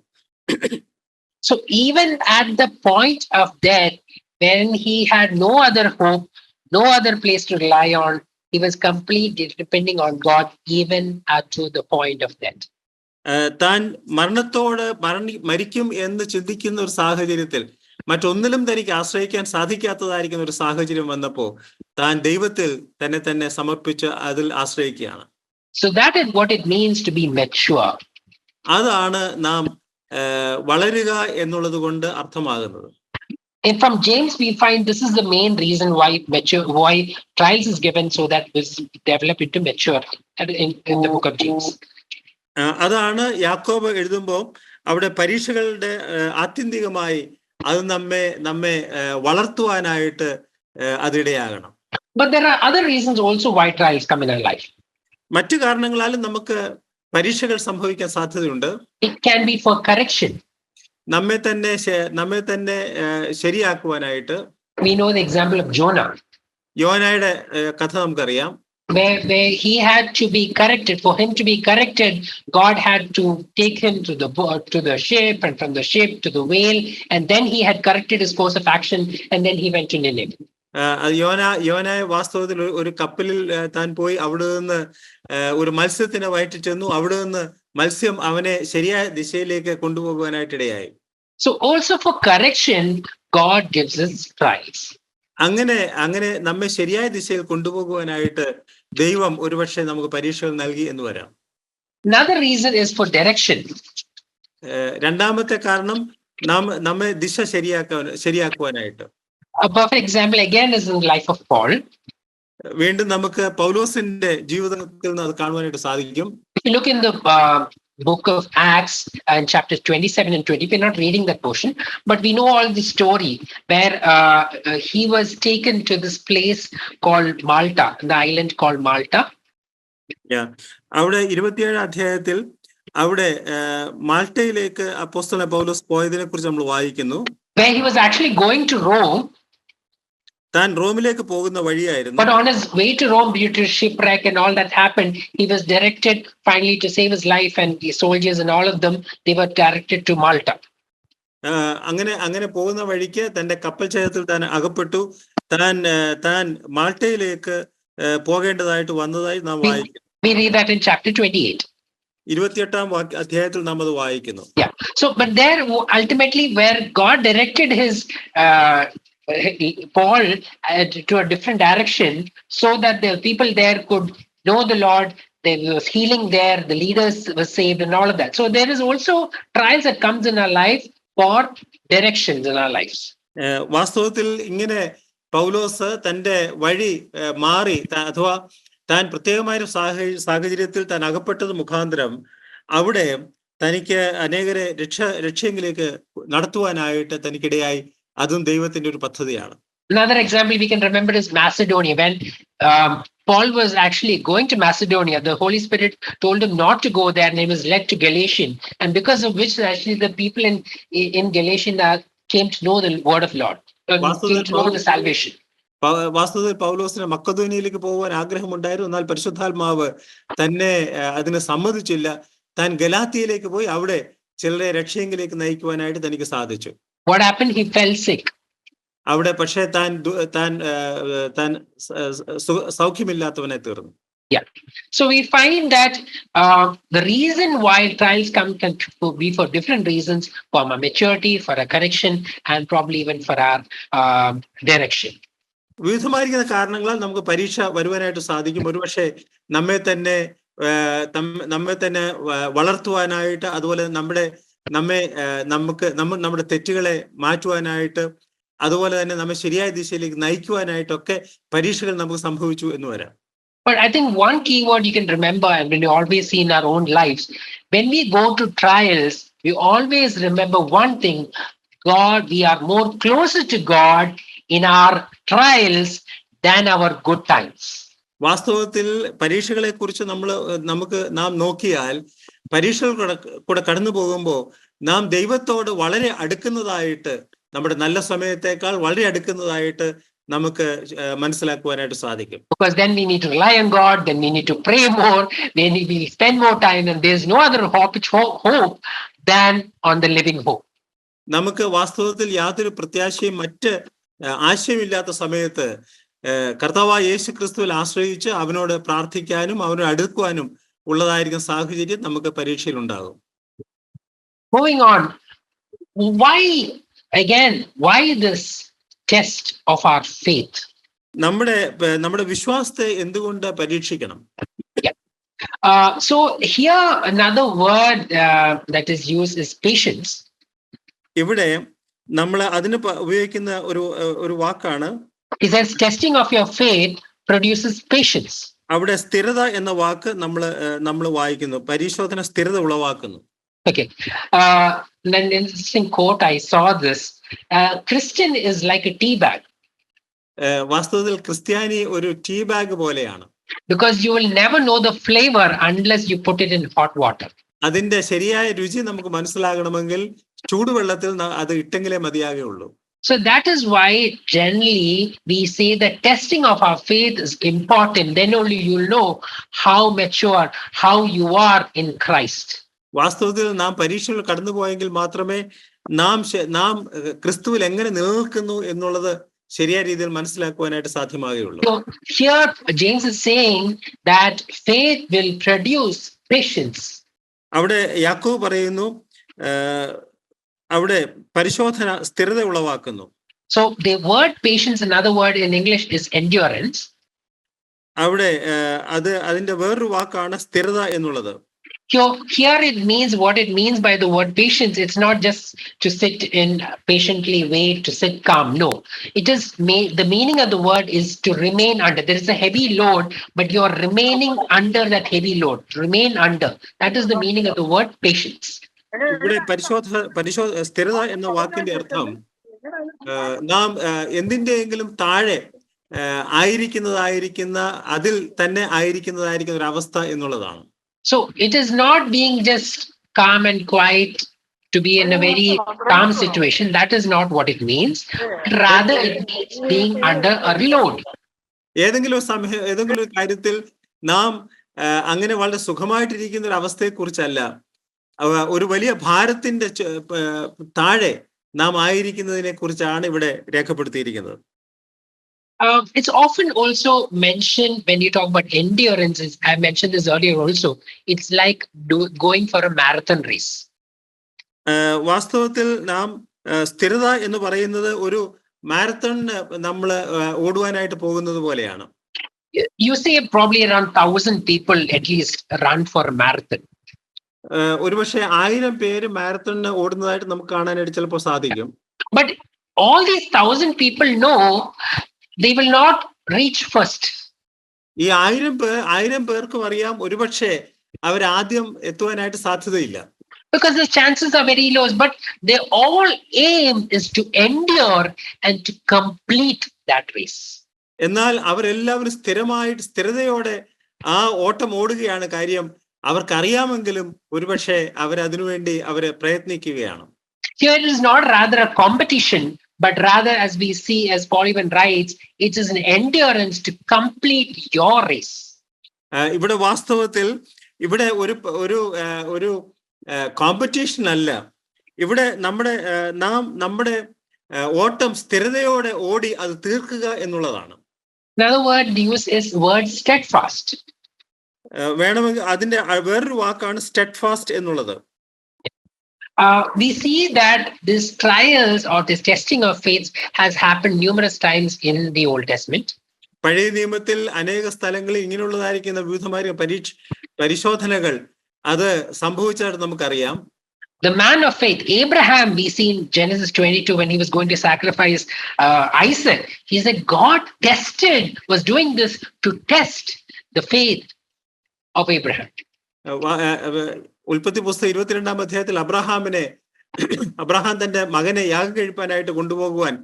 [SPEAKER 1] So even at the point of death, when he had no other hope, no other place to rely on, he was completely depending on God even up to the point of death.
[SPEAKER 2] താൻ മരണത്തോട് മരിക്കും എന്ന് ചിന്തിക്കുന്ന ഒരു സാഹചര്യത്തിൽ, മറ്റൊന്നിലും തനിക്ക് ആശ്രയിക്കാൻ സാധിക്കാത്തതായിരിക്കുന്ന ഒരു സാഹചര്യം വന്നപ്പോ താൻ ദൈവത്തിൽ തന്നെ സമർപ്പിച്ച് അതിൽ ആശ്രയിക്കുകയാണ്.
[SPEAKER 1] So that is what it means to be mature.
[SPEAKER 2] അതാണ് നാം വളരുക എന്നുള്ളത് കൊണ്ട് അർത്ഥമാകുന്നത്.
[SPEAKER 1] And from James we find this is the main reason why trials is given, so that this develop into maturity in the book of James.
[SPEAKER 2] അതാണ് യാക്കോബ് എഴുതുമ്പോൾ അവിടെ പരീക്ഷകളുടെ ആത്യന്തികമായി അത് നമ്മെ വളർത്തുവാനായിട്ട് അതിടയാകണം.
[SPEAKER 1] But there are other reasons also why trials come in our life.
[SPEAKER 2] മറ്റു കാരണങ്ങളാലും നമുക്ക് പരീക്ഷകൾ സംഭവിക്കാൻ സാധ്യതയുണ്ട്.
[SPEAKER 1] It can be for correction.
[SPEAKER 2] നമ്മെ തന്നെ ശരിയാക്കുവാനായിട്ട്.
[SPEAKER 1] We know the example of Jonah.
[SPEAKER 2] യോനായുടെ കഥ നമുക്കറിയാം.
[SPEAKER 1] Where he had to be corrected. For him to be corrected, God had to take him to the ship, and from the ship to the whale, and then he had corrected his course of action, and then he went to Nineveh.
[SPEAKER 2] യോനായ വാസ്തവത്തിൽ ഒരു കപ്പലിൽ താൻ പോയി അവിടെ നിന്ന് ഒരു മത്സ്യത്തിനെ വയറ്റി ചെന്നു. അവിടെ നിന്ന് മത്സ്യം അവനെ ശരിയായ ദിശയിലേക്ക് കൊണ്ടുപോകുവാനായിട്ടിടയായി.
[SPEAKER 1] So also for correction, God gives us trials.
[SPEAKER 2] അങ്ങനെ നമ്മെ ശരിയായ ദിശയിൽ കൊണ്ടുപോകുവാനായിട്ട് ദൈവം ഒരുപക്ഷെ നമുക്ക് പരീക്ഷകൾ നൽകി എന്ന് വരാം.
[SPEAKER 1] Another reason is for direction.
[SPEAKER 2] രണ്ടാമത്തെ കാരണം നമ്മെ ദിശ ശരിയാക്കുവാനായിട്ട്.
[SPEAKER 1] A perfect example again is in the life of Paul.
[SPEAKER 2] വീണ്ടും നമുക്ക് പൗലോസിന്റെ ജീവിതത്തിൽ നിന്ന് അത് കാണുവാനായിട്ട് സാധിക്കും.
[SPEAKER 1] If you look in the book of Acts and chapters 27 and 20, we're not reading that portion, but we know all the story where he was taken to this place called Malta, the island called Malta.
[SPEAKER 2] അവിടെ 27 അധ്യായത്തിൽ അവിടെ മാൾട്ടയിലേക്ക് അപ്പോസ്തലൻ പൗലോസ് പോയതിനെ കുറിച്ച് നമ്മൾ വായിക്കുന്നു.
[SPEAKER 1] where he was actually going to Rome.
[SPEAKER 2] താൻ റോമിലേക്ക് പോകുന്ന വഴിയായിരുന്നു.
[SPEAKER 1] But on his way to Rome, due to shipwreck and all that happened, he was directed finally to save his life, and the soldiers and all of them, they were directed to Malta.
[SPEAKER 2] അങ്ങനെ പോകുന്ന വഴിക്ക് തന്റെ കപ്പൽ ചയത്തിൽ താൻ അകപ്പെട്ടു. താൻ മാൾട്ടയിലേക്ക് പോകേണ്ടതായിട്ട് വന്നതായി നാം വായിക്കുന്നു.
[SPEAKER 1] We read that in chapter 28.
[SPEAKER 2] 28-ാം അധ്യായത്തിൽ നാം അത് വായിക്കുന്നു.
[SPEAKER 1] Yeah. So, but there ultimately where God directed his Paul to a different direction, so that the people there could know the Lord, there was healing there, the leaders were saved and all of that. So there is also trials that comes in our life for directions in our lives.
[SPEAKER 2] വാസ്തവത്തിൽ ഇങ്ങനെ പൗലോസ് തന്റെ വഴി മാറി, അഥവാ താൻ പ്രത്യേകമായ സാഹചര്യത്തിൽ താൻ അകപ്പെട്ടത് മുഖാന്തരം അവിടെ തനിക്ക് അനേകരെ രക്ഷയെങ്കിലേക്ക് നടത്തുവാനായിട്ട് തനിക്കിടയായി. അതും ദൈവത്തിന്റെ ഒരു പദ്ധതിയാണ്.
[SPEAKER 1] Another example we can remember is Macedonia. When Paul was actually going to Macedonia, the Holy Spirit told him not to go there, and he was led to Galatian, and because of which actually the people in Galatia came to know the word of Lord, came to know the salvation.
[SPEAKER 2] വാസ്തവത്തിൽ പൗലോസിന് മക്കദോനിയയിലേക്ക് പോകാൻ ആഗ്രഹമുണ്ടായിരുന്നു. എന്നാൽ പരിശുദ്ധാത്മാവ് തന്നെ അതിന് സമ്മതിച്ചില്ല. താൻ ഗലാത്യയിലേക്ക് പോയി അവിടെ ചിലരെ രക്ഷയെങ്കിലേക്ക് നയിക്കുവാനായിട്ട് തനിക്ക് സാധിച്ചു.
[SPEAKER 1] What happened? He fell sick.
[SPEAKER 2] അവിടെ പക്ഷേ താൻ സൗഖ്യമില്ലാത്തവനെ തീർന്നു.
[SPEAKER 1] Yeah. So we find that the reason why trials can be for different reasons, for our maturity, for our correction, and probably even for our direction.
[SPEAKER 2] വിവിധമായിരിക്കുന്ന കാരണങ്ങളാൽ നമുക്ക് പരീക്ഷ വരുവാനായിട്ട് സാധിക്കും. ഒരുപക്ഷെ നമ്മെ തന്നെ വളർത്തുവാനായിട്ട്, അതുപോലെ നമ്മുടെ തെറ്റുകളെ മാറ്റുവാനായിട്ട്, അതുപോലെ തന്നെ നമ്മെ ശരിയായ ദിശയിലേക്ക് നയിക്കുവാനായിട്ടൊക്കെ പരീക്ഷകൾ നമുക്ക് സംഭവിച്ചു എന്ന് വരാം.
[SPEAKER 1] But I think one key word you can remember, and when we always see in our own lives, when we go to trials, we always remember one thing: God, we are more closer to God in our trials than our good times.
[SPEAKER 2] വാസ്തവത്തിൽ പരീക്ഷകളെ കുറിച്ച് നാം നോക്കിയാൽ, പരീക്ഷകൾ കൂടെ കടന്നു പോകുമ്പോൾ നാം ദൈവത്തോട് വളരെ അടുക്കുന്നതായിട്ട്, നമ്മുടെ നല്ല സമയത്തേക്കാൾ വളരെ അടുക്കുന്നതായിട്ട് നമുക്ക് മനസ്സിലാക്കുവാനായിട്ട് സാധിക്കും.
[SPEAKER 1] Because then we need to rely on God, then we need to pray more, then we will spend more time, and there's no other hope than on the living hope.
[SPEAKER 2] നമുക്ക് വാസ്തവത്തിൽ യാതൊരു പ്രത്യാശയും മറ്റ് ആശയമില്ലാത്ത സമയത്ത് കർത്താവായ യേശു ക്രിസ്തുവിൽ ആശ്രയിച്ച് അവനോട് പ്രാർത്ഥിക്കാനും അവനോട് അടുക്കുവാനും ഉള്ളതായിരിക്കും സാഹചര്യം നമുക്ക് പരീക്ഷയിൽ ഉണ്ടാകും.
[SPEAKER 1] Moving on, why this test of our faith?
[SPEAKER 2] നമ്മുടെ വിശ്വാസത്തെ എന്തുകൊണ്ട് പരീക്ഷിക്കണം?
[SPEAKER 1] So here another word that is used is patience.
[SPEAKER 2] ഇവിടെ നമ്മൾ അതിന് ഉപയോഗിക്കുന്ന ഒരു വാക്കാണ്.
[SPEAKER 1] It says testing of your faith produces patience.
[SPEAKER 2] അവിടെ സ്ഥിരത എന്ന വാക്ക് നമ്മൾ വായിക്കുന്നു. പരിശോധന സ്ഥിരത ഉളവാക്കുന്നു.
[SPEAKER 1] Okay. An interesting quote I saw this. Christian is like a tea bag.
[SPEAKER 2] വാസ്തവത്തിൽ ക്രിസ്ത്യാനി ഒരു ടീ ബാഗ് പോലെയാണ്.
[SPEAKER 1] Because you will never know the flavor unless you put it in hot water.
[SPEAKER 2] അതിന്റെ ശരിയായ രുചി നമുക്ക് മനസ്സിലാകണമെങ്കിൽ ചൂടുവെള്ളത്തിൽ അത് ഇട്ടെങ്കിലേ മതിയാകുള്ളൂ.
[SPEAKER 1] So that is why generally we say that testing of our faith is important. Then only you'll know how mature, how you are in Christ.
[SPEAKER 2] വാസ്തവത്തിൽ നാം പരീക്ഷകൾ കടന്നുപോയെങ്കിൽ മാത്രമേ നാം ക്രിസ്തുവിൽ എങ്ങനെ നിലനിൽക്കുന്നു എന്നുള്ളത് ശരിയായ രീതിയിൽ മനസ്സിലാക്കുവാനായിട്ട് സാധ്യമാകുകയുള്ളൂ.
[SPEAKER 1] So here James is saying that faith will produce patience.
[SPEAKER 2] അവിടെ യാക്കോബ് പറയുന്നു, അവിടെ പരിശോധന സ്ഥിരത ഉളവാക്കുന്നു.
[SPEAKER 1] So the word patience, another word in English is endurance.
[SPEAKER 2] അവിടെ അതിന്റെ വേറൊരു വാക്കാണ് സ്ഥിരത എന്നുള്ളത്.
[SPEAKER 1] Here it means what it means by the word patience. It's not just to sit and patiently wait, to sit calm. No, it is the meaning of the word is to remain under. There is a heavy load, but you are remaining under that heavy load. Remain under. That is the meaning of the word patience.
[SPEAKER 2] ഇവിടെ സ്ഥിരത എന്ന വാക്കിന്റെ അർത്ഥം നാം എന്തിന്റെയെങ്കിലും താഴെ അതിൽ തന്നെ ആയിരിക്കുന്നതായിരിക്കുന്ന ഒരു അവസ്ഥ എന്നുള്ളതാണ്.
[SPEAKER 1] So it is not being just calm and quiet to be in a very calm situation. That is not what it means. Rather, it means being under a load.
[SPEAKER 2] ഏതെങ്കിലും ഒരു കാര്യത്തിൽ നാം അങ്ങനെ വളരെ സുഖമായിട്ടിരിക്കുന്ന ഒരു അവസ്ഥയെക്കുറിച്ചല്ല, ഒരു വലിയ ഭാരത്തിന്റെ താഴെ നാം ആയിരിക്കുന്നതിനെ കുറിച്ചാണ് ഇവിടെ രേഖപ്പെടുത്തിയിരിക്കുന്നത്.
[SPEAKER 1] It's often also mentioned when you talk about endurance. I mentioned this earlier also. It's like going for a marathon race.
[SPEAKER 2] വാസ്തവത്തിൽ നാം സ്ഥിരത എന്ന് പറയുന്നത് ഒരു മാരത്തൺ നമ്മൾ ഓടുവാനായിട്ട് പോകുന്നത് പോലെയാണ്.
[SPEAKER 1] You say probably around 1,000 people at least run for a marathon.
[SPEAKER 2] ഒരുപക്ഷെ 1000 പേര് മാരത്തൺ ഓടുന്നതായിട്ട് നമുക്ക് കാണാനായിട്ട് ചിലപ്പോൾ സാധിക്കും.
[SPEAKER 1] But all these 1,000 people know they will not reach first.
[SPEAKER 2] ഈ 1000 പേർക്കും അറിയാം ഒരുപക്ഷെ അവർ ആദ്യം എത്തുവാനായിട്ട് സാധ്യതയില്ല.
[SPEAKER 1] Because the chances are very low, but their all aim is to endure and to complete that race.
[SPEAKER 2] എന്നാൽ അവരെല്ലാവരും സ്ഥിരതയോടെ ആ ഓട്ടം ഓടുകയാണ്. കാര്യം അവർക്കറിയാമെങ്കിലും ഒരുപക്ഷെ അവരതിനുവേണ്ടി പ്രയത്നിക്കുകയാണ്.
[SPEAKER 1] Here it is not rather a competition, but rather, as we see, as Paul even writes, it is an endurance to complete your race.
[SPEAKER 2] ഇവിടെ വാസ്തവത്തിൽ ഇവിടെ ഒരു കോമ്പറ്റീഷൻ അല്ല. ഇവിടെ നമ്മുടെ ഓട്ടം സ്ഥിരതയോടെ ഓടി അത് തീർക്കുക എന്നുള്ളതാണ്.
[SPEAKER 1] Another word used is word steadfast.
[SPEAKER 2] വേണമെങ്കിൽ അതിന്റെ വേറൊരു വാക്കാണ് steadfast എന്നുള്ളത്.
[SPEAKER 1] We see that this trials or this testing of faith has happened numerous times in the Old Testament.
[SPEAKER 2] പഴയ നിയമത്തിൽ അനേക സ്ഥലങ്ങളിൽ ഇങ്ങനെയുള്ളതായിരിക്കുന്ന വിവിധമായ പരിശോധനകൾ അത് സംഭവിച്ചതായിട്ട് നമുക്കറിയാം.
[SPEAKER 1] The man of faith, Abraham, we see in Genesis 22 when he was going to sacrifice Isaac. He said God was doing this to test the faith of Abraham.
[SPEAKER 2] ഉൽപ്പത്തി പുസ്തകം 22-ാം അധ്യായത്തിൽ അബ്രഹാം തന്റെ മകനെ യാഗം കഴിപ്പാനായിട്ട് കൊണ്ടുപോകുവാൻ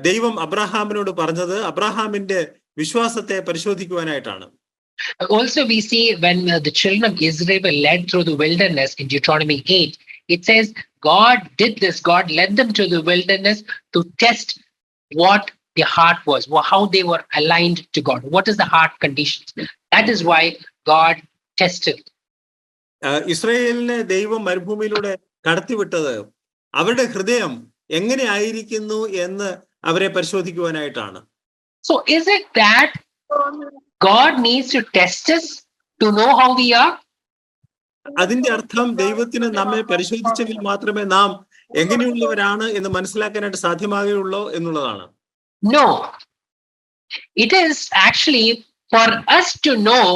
[SPEAKER 2] ദൈവം അബ്രഹാമിനോട് പറഞ്ഞത് അബ്രഹാമിന്റെ വിശ്വാസത്തെ പരിശോധിക്കുവാനായിട്ടാണ്.
[SPEAKER 1] Also we see when the children of Israel were led through the wilderness in Deuteronomy 8, it says God did this. God led them to the wilderness to test what their heart was, how they were aligned to God. What is the heart conditions? That is why God tested.
[SPEAKER 2] ഇസ്രായേലിനെ ദൈവം മരുഭൂമിയിലൂടെ കടത്തിവിട്ടത് അവരുടെ ഹൃദയം എങ്ങനെ ആയിരിക്കുന്നു എന്ന് അവരെ പരിശോധിക്കുവാനായിട്ടാണ്.
[SPEAKER 1] So is it that God needs to test us to know how we are?
[SPEAKER 2] അതിന്റെ അർത്ഥം ദൈവത്തിന് നമ്മെ പരിശോധിച്ചെങ്കിൽ മാത്രമേ നാം എങ്ങനെയുള്ളവരാണ് എന്ന് മനസ്സിലാക്കാനായിട്ട് സാധ്യമാകുകയുള്ളൂ എന്നുള്ളതാണ്.
[SPEAKER 1] No. It is actually for us to know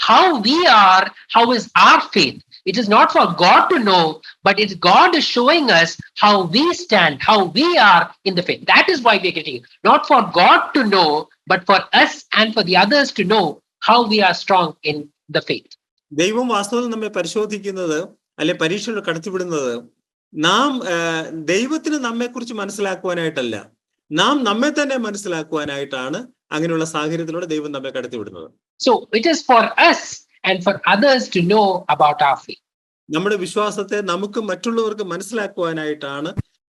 [SPEAKER 1] how we are, how is our faith. It is not for God to know, but it's God is showing us how we stand, how we are in the faith. That is why we are getting it. Not for God to know, but for us and for the others to know how we are strong in the faith.
[SPEAKER 2] ദൈവം വാസ്തവത്തിൽ നമ്മെ പരിശോധിക്കുന്നത് അല്ലെ പരീക്ഷകൾ കടത്തിവിടുന്നത് നാം ദൈവത്തിന് നമ്മെക്കുറിച്ച് മനസ്സിലാക്കുവാനായിട്ടല്ല, നാം നമ്മെ തന്നെ മനസ്സിലാക്കുവാനായിട്ടാണ് അങ്ങനെയുള്ള സാഹചര്യത്തിലൂടെ ദൈവം നമ്മെ കടത്തിവിടുന്നത്.
[SPEAKER 1] So it is for us and for others to know about our faith.
[SPEAKER 2] നമ്മുടെ വിശ്വാസത്തെ നമുക്ക് മറ്റുള്ളവർക്ക് മനസ്സിലാക്കുവാനായിട്ടാണ്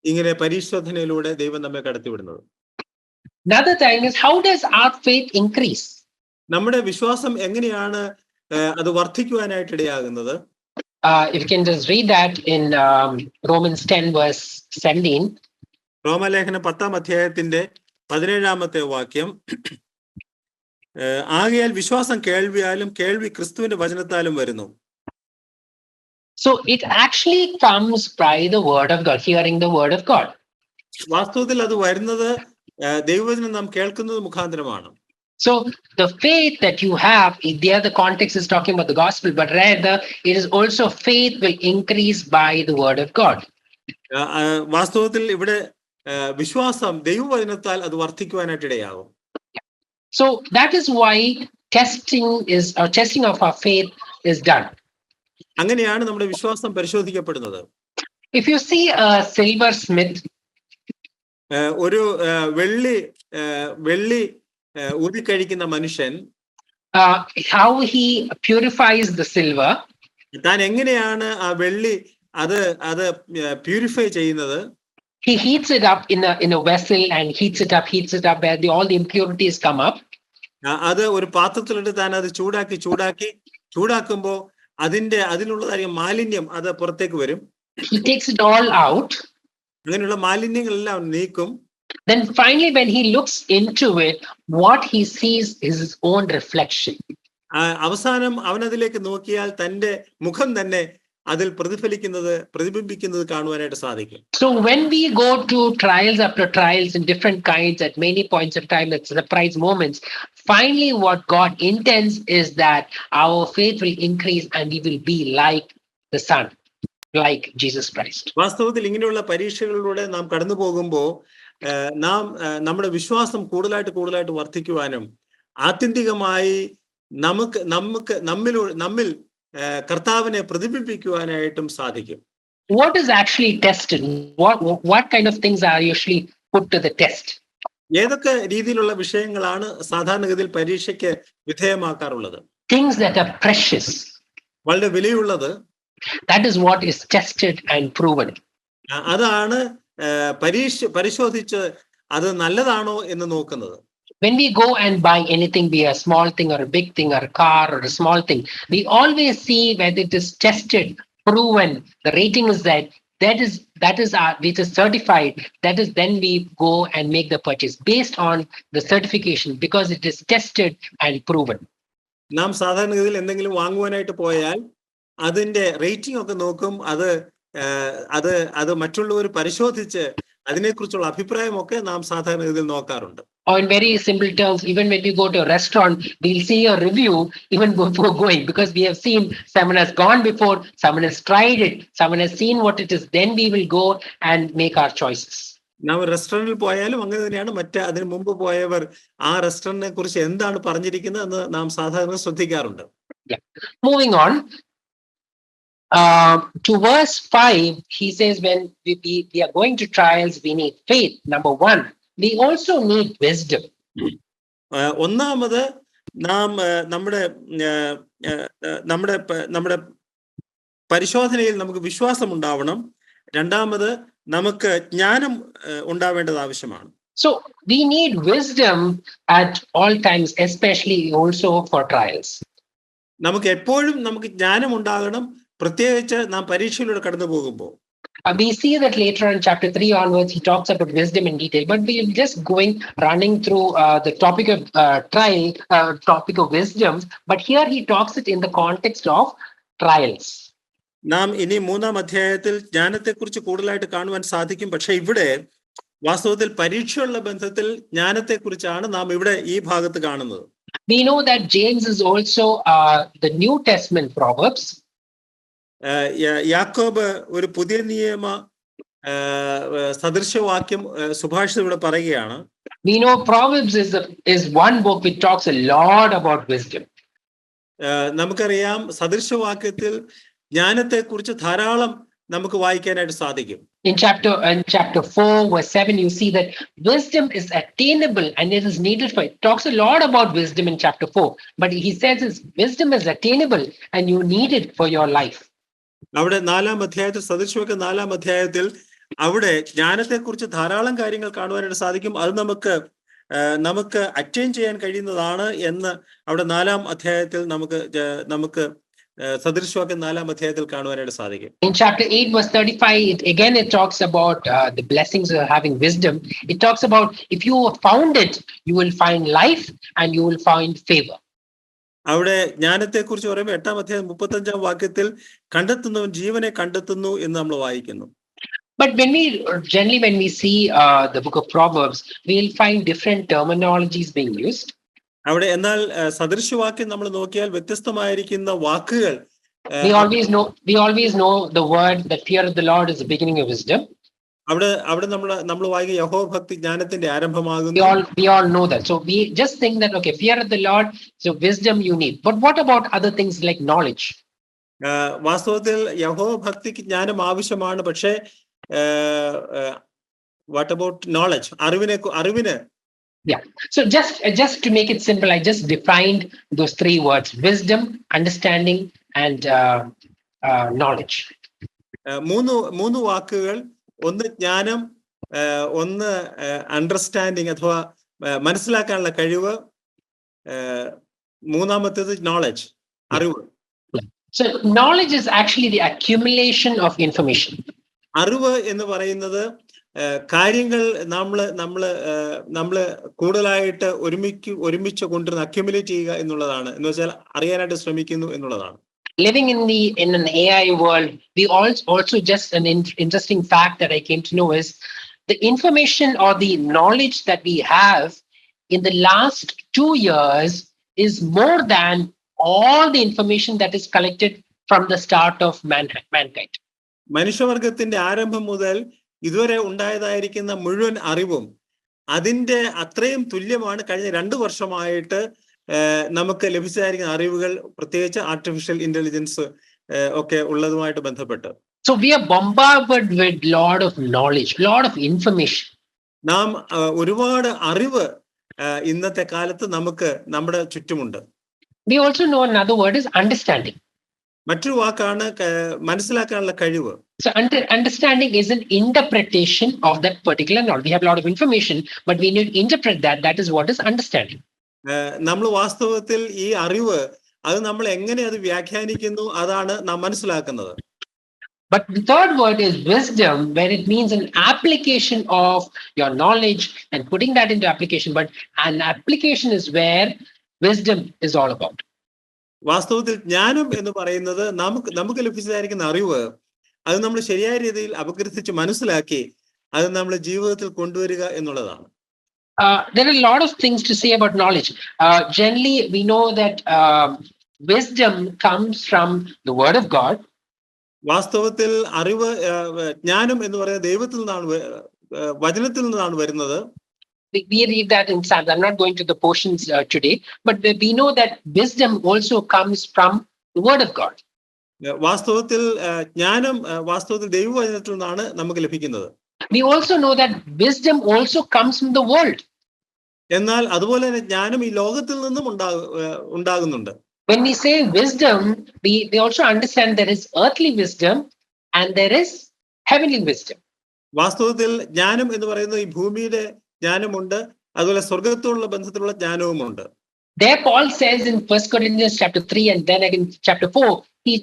[SPEAKER 2] ഇങ്ങനെ പരിശോധനയിലൂടെ ദൈവം നമ്മെ കടത്തിവിടുന്നത്.
[SPEAKER 1] Another thing is, how does our faith increase?
[SPEAKER 2] നമ്മുടെ വിശ്വാസം എങ്ങനെയാണ് അത് വർദ്ധിക്കുവാനായിട്ട് ഇടയാകുന്നത്?
[SPEAKER 1] If you can just read that in Romans 10 verse 17.
[SPEAKER 2] റോമലേഖനം 10-ാം അധ്യായത്തിന്റെ 17-ാമത്തെ വാക്യം, ആകയാൽ വിശ്വാസം കേൾവിയാലും കേൾവി ക്രിസ്തുവിന്റെ വചനത്താലും വരുന്നു.
[SPEAKER 1] So it actually comes by the word of God, hearing the word of God.
[SPEAKER 2] വാസ്തവത്തിൽ അത് വരുന്നത് ദൈവവചനം നാം കേൾക്കുന്നത് മുഖാന്തരമാണ്.
[SPEAKER 1] So the faith that you have, there the context is talking about the gospel, but rather it is also faith will increase by the word of God.
[SPEAKER 2] വാസ്തവത്തിൽ ഇവിടെ വിശ്വാസം ദൈവവചനത്താൽ അത് വർദ്ധിക്കുവാനായിട്ട് ഇടയാകും.
[SPEAKER 1] So that is why testing of our faith is done.
[SPEAKER 2] അങ്ങനെയാണ് നമ്മുടെ വിശ്വാസം പരിശോധിക്കപ്പെടുന്നത്.
[SPEAKER 1] If you see a silversmith,
[SPEAKER 2] ഒരു വെള്ളി ഊതിക്കഴിക്കുന്ന മനുഷ്യൻ,
[SPEAKER 1] how he purifies the silver.
[SPEAKER 2] താൻ എങ്ങനെയാണ് ആ വെള്ളി അത് അത് പ്യൂരിഫൈ ചെയ്യുന്നത്?
[SPEAKER 1] He heats it up in a vessel and heats it up where all the impurities come up.
[SPEAKER 2] അത് ഒരു പാത്രത്തിലിട്ട് താൻ അത് ചൂടാക്കുമ്പോ അതിനുള്ളതായിരിക്കും മാലിന്യം അത് പുറത്തേക്ക് വരും.
[SPEAKER 1] He takes it all out.
[SPEAKER 2] അങ്ങനെയുള്ള മാലിന്യങ്ങളെല്ലാം നീക്കും.
[SPEAKER 1] Then finally when he looks into it, what he sees is his own reflection.
[SPEAKER 2] അവസാനം അവനതിലേക്ക് നോക്കിയാൽ തന്റെ മുഖം തന്നെ അതിൽ പ്രതിബിംബിക്കുന്നത് കാണുവാനായിട്ട് സാധിക്കും.
[SPEAKER 1] So when we go to trials after trials in different kinds at many points of time, at surprise moments, finally what God intends is that our faith will increase and we will be like the Son, like Jesus Christ.
[SPEAKER 2] വാസ്തവത്തിൽ ഇങ്ങനെയുള്ള പരീക്ഷകളിലൂടെ നാം കടന്നു പോകുമ്പോൾ നാം നമ്മുടെ വിശ്വാസം കൂടുതലായിട്ട് വർദ്ധിക്കുവാനും ആത്യന്തികമായി നമ്മിൽ കർത്താവിനെ പ്രതിബിംബിക്കുവാനായിട്ടും സാധിക്കും.
[SPEAKER 1] What is actually tested? What kind of things are usually put to the test?
[SPEAKER 2] ഏതൊക്കെ രീതിയിലുള്ള വിഷയങ്ങളാണ് സാധാരണഗതിയിൽ പരീക്ഷയ്ക്ക് വിധേയമാക്കാറുള്ളത്?
[SPEAKER 1] Things that are precious.
[SPEAKER 2] വളരെ വിലയുള്ളത്.
[SPEAKER 1] That is what is tested and proven.
[SPEAKER 2] അതാണ് പരിശോധിച്ച് അത് നല്ലതാണോ എന്ന് നോക്കുന്നത്.
[SPEAKER 1] When we go and buy anything, be a small thing or a big thing or a car or a small thing, we always see whether it is tested, proven, the rating is that is certified. That is then we go and make the purchase based on the certification because it is tested and proven.
[SPEAKER 2] നാം സാധാരണഗതിയിൽ എന്തെങ്കിലും വാങ്ങുവാനായിട്ട് പോയാൽ അതിന്റെ rating ഒക്കെ നോക്കും. അത് മറ്റുള്ളവർ പരിശോധിച്ച് അതിനെക്കുറിച്ചുള്ള അഭിപ്രായമൊക്കെ നാം സാധാരണഗതിയിൽ നോക്കാറുണ്ട്.
[SPEAKER 1] Or in very simple terms, even when we go to a restaurant, we'll see a review even before going because we have seen someone has gone before, someone has tried it, someone has seen what it is. Then we will go and make our choices.
[SPEAKER 2] നാം റെസ്റ്റോറന്റിൽ പോയാലും അങ്ങനെ തന്നെയാണ്. അതിനു മുമ്പ് പോയവർ ആ റെസ്റ്റോറന്റിനെ കുറിച്ച് എന്താണ് പറഞ്ഞിരിക്കുന്നത് എന്ന് നാം സാധാരണ ശ്രദ്ധിക്കാറുണ്ട്.
[SPEAKER 1] Moving on to verse 5, he says when we are going to trials, we need faith. Number 1. We also need wisdom.
[SPEAKER 2] ഒന്നാമത് നാം നമ്മുടെ പരിശോധനയിൽ നമുക്ക് വിശ്വാസം ഉണ്ടാവണം. രണ്ടാമത് നമുക്ക് ജ്ഞാനം ഉണ്ടാവേണ്ടത് ആവശ്യമാണ്.
[SPEAKER 1] So we need wisdom at all times, especially also for trials.
[SPEAKER 2] നമുക്ക് എപ്പോഴും ജ്ഞാനം ഉണ്ടാകണം, പ്രത്യേകിച്ച് നാം പരീക്ഷയിലൂടെ കടന്നു പോകുമ്പോൾ.
[SPEAKER 1] We see that later on chapter 3 onwards, he talks about wisdom in detail, but we are just running through the topic of topic of wisdom. But here he talks it in the context of trials.
[SPEAKER 2] നാം ഇനി 3-ാം അധ്യായത്തിൽ ജ്ഞാനത്തെക്കുറിച്ച് കൂടുതലായിട്ട് കാണുവാൻ സാധിക്കും. പക്ഷെ ഇവിടെ വാസ്തവത്തിൽ പരീക്ഷയുള്ള ബന്ധത്തിൽ ജ്ഞാനത്തെക്കുറിച്ചാണ് നാം ഇവിടെ ഈ ഭാഗത്ത് കാണുന്നത്.
[SPEAKER 1] We know that James is also the New Testament Proverbs.
[SPEAKER 2] യാക്കോബ് ഒരു പുതിയ നിയമ സദൃശവാക്യം സുഭാഷിതം ഇവിടെ പറയുകയാണ്.
[SPEAKER 1] We know Proverbs is one book which talks a lot about wisdom.
[SPEAKER 2] നമുക്കറിയാം സദൃശവാക്യത്തിൽ ജ്ഞാനത്തെക്കുറിച്ച് ധാരാളം നമുക്ക് വായിക്കാനായിട്ട് സാധിക്കും.
[SPEAKER 1] In chapter 4 verse 7, you see that wisdom is attainable and it is needed for it. Talks a lot about wisdom in chapter 4, but he says wisdom is attainable and you need it for your life.
[SPEAKER 2] അവിടെ 4-ാം അധ്യായത്തിൽ സദൃശവാക്യം 4-ാം അധ്യായത്തിൽ അവിടെ ജ്ഞാനത്തെക്കുറിച്ച് ധാരാളം കാര്യങ്ങൾ കാണുവാനായിട്ട് സാധിക്കും. അത് നമുക്ക് അറ്റൈൻ ചെയ്യാൻ കഴിയുന്നതാണ് എന്ന് അവിടെ 4-ാം അധ്യായത്തിൽ നമുക്ക് സദൃശവാക്യം 4-ാം അധ്യായത്തിൽ കാണുവാനായിട്ട് സാധിക്കും.
[SPEAKER 1] In chapter 8 verse 35, it talks about the blessings of having wisdom. It talks about if you found it, you will find life and you will find favor.
[SPEAKER 2] അവിടെ ജ്ഞാനത്തെക്കുറിച്ച് പറയുമ്പോൾ 8-ാം അധ്യായം 35-ാം വാക്യത്തിൽ കണ്ടെത്തുന്നവൻ ജീവനെ കണ്ടെത്തുന്നു എന്ന് നമ്മൾ വായിക്കുന്നു.
[SPEAKER 1] But when we see the book of Proverbs, we'll find different terminologies being used.
[SPEAKER 2] അവിടെ എന്നാൽ സദൃശവാക്യം നമ്മൾ നോക്കിയാൽ വ്യത്യസ്തമായിരിക്കുന്ന വാക്കുകൾ.
[SPEAKER 1] We always know the word that fear of the Lord is the beginning of wisdom.
[SPEAKER 2] അവിടെ നമ്മൾ വായിക്കുക യഹോവഭക്തി ജ്ഞാനത്തിന്റെ ആരംഭമാകുന്നു.
[SPEAKER 1] We all know that. So we just think that okay, fear of the Lord, so wisdom you need. But what about other things like knowledge?
[SPEAKER 2] വാസ്തവത്തിൽ യഹോവഭക്തിക്ക് ജ്ഞാനം ആവശ്യമാണ്. പക്ഷേ what about knowledge? അറിവിന്
[SPEAKER 1] Yeah. So just to make it simple, I just defined those three words: wisdom, understanding, and knowledge.
[SPEAKER 2] മൂന്ന് മൂന്ന് വാക്കുകൾ, ഒന്ന് ജ്ഞാനം, ഒന്ന് അണ്ടർസ്റ്റാൻഡിങ് അഥവാ മനസ്സിലാക്കാനുള്ള കഴിവ്, മൂന്നാമത്തേത് നോളജ്, അറിവ്.
[SPEAKER 1] So knowledge is actually the accumulation of information.
[SPEAKER 2] അറിവ് എന്ന് പറയുന്നത് കാര്യങ്ങൾ നമ്മള് കൂടുതലായിട്ട് ഒരുമിച്ച് കൊണ്ടുവരുന്ന അക്യുമുലേറ്റ് ചെയ്യുക എന്നുള്ളതാണ്. എന്ന് വെച്ചാൽ അറിയാനായിട്ട് ശ്രമിക്കുന്നു എന്നുള്ളതാണ്.
[SPEAKER 1] Living in an AI world, we also just an interesting fact that I came to know is the information or the knowledge that we have in the last 2 years is more than all the information that is collected from the start of mankind.
[SPEAKER 2] മനുഷ്യവർഗത്തിന്റെ ആരംഭം മുതൽ ഇതുവരെ ഉണ്ടായതായിരിക്കുന്ന മുഴുവൻ അറിവും അതിന്റെ അത്രയും തുല്യമാണ് കഴിഞ്ഞ 2 വർഷമായിട്ട് നമുക്ക് ലഭിച്ചതായിരിക്കുന്ന അറിവുകൾ, പ്രത്യേകിച്ച് ആർട്ടിഫിഷ്യൽ ഇന്റലിജൻസ് ഒക്കെ ഉള്ളതുമായിട്ട് ബന്ധപ്പെട്ട്.
[SPEAKER 1] So we are bombarded with lot of knowledge, lot of information.
[SPEAKER 2] നാം ഒരുപാട് അറിവ് ഇന്നത്തെ കാലത്ത് നമുക്ക് നമ്മുടെ ചുറ്റുമുണ്ട്.
[SPEAKER 1] We also know another word is understanding.
[SPEAKER 2] മറ്റൊരു വാക്കാണ് മനസ്സിലാക്കാനുള്ള കഴിവ്.
[SPEAKER 1] So understanding is an interpretation of that particular knowledge. We have a lot of information, but we need to interpret that. That is what is understanding.
[SPEAKER 2] നമ്മൾ വാസ്തവത്തിൽ ഈ അറിവ് അത് നമ്മൾ എങ്ങനെ അത് വ്യാഖ്യാനിക്കുന്നു, അതാണ് നാം മനസ്സിലാക്കുന്നത്.
[SPEAKER 1] But the third word is wisdom, where it means an application of your knowledge and putting that into application. But an application is where wisdom is all about.
[SPEAKER 2] വാസ്തവത്തിൽ ജ്ഞാനം എന്ന് പറയുന്നത് നമുക്ക് ലഭിച്ചതായിരിക്കുന്ന അറിവ് അത് നമ്മൾ ശരിയായ രീതിയിൽ അപഗ്രഥിച്ച് മനസ്സിലാക്കി അത് നമ്മൾ ജീവിതത്തിൽ കൊണ്ടുവരിക എന്നുള്ളതാണ്.
[SPEAKER 1] There are a lot of things to say about knowledge. Generally, we know that wisdom comes from the word of God.
[SPEAKER 2] വാസ്തവത്തിൽ അറിവ്, ജ്ഞാനം എന്ന് പറയുന്നത് ദൈവത്തിൽ നിന്നാണ്, വചനത്തിൽ നിന്നാണ് വരുന്നത്.
[SPEAKER 1] We read that in Psalms. I'm not going to the portions today, but we know that wisdom also comes from the word of God.
[SPEAKER 2] വാസ്തവത്തിൽ ജ്ഞാനം വാസ്തവത്തിൽ ദൈവവചനത്തിൽ നിന്നാണ് നമുക്ക് ലഭിക്കുന്നത്.
[SPEAKER 1] We also know that wisdom also comes from the world.
[SPEAKER 2] എന്നാൽ അതുപോലെ തന്നെ ജ്ഞാനം ഈ ലോകത്തിൽ നിന്നും ഉണ്ടാകുന്നുണ്ട്.
[SPEAKER 1] When we say wisdom, we also understand there is earthly wisdom and there is heavenly wisdom.
[SPEAKER 2] വാസ്തവത്തിൽ ജ്ഞാനം എന്ന് പറയുന്നത് ഈ ഭൂമിയുടെ ജ്ഞാനമുണ്ട്, അതുപോലെ സ്വർഗത്തോടുള്ള ബന്ധത്തിലുള്ള ജ്ഞാനവുമുണ്ട്.
[SPEAKER 1] There Paul says in 1 Corinthians chapter 3 and then again chapter 4, he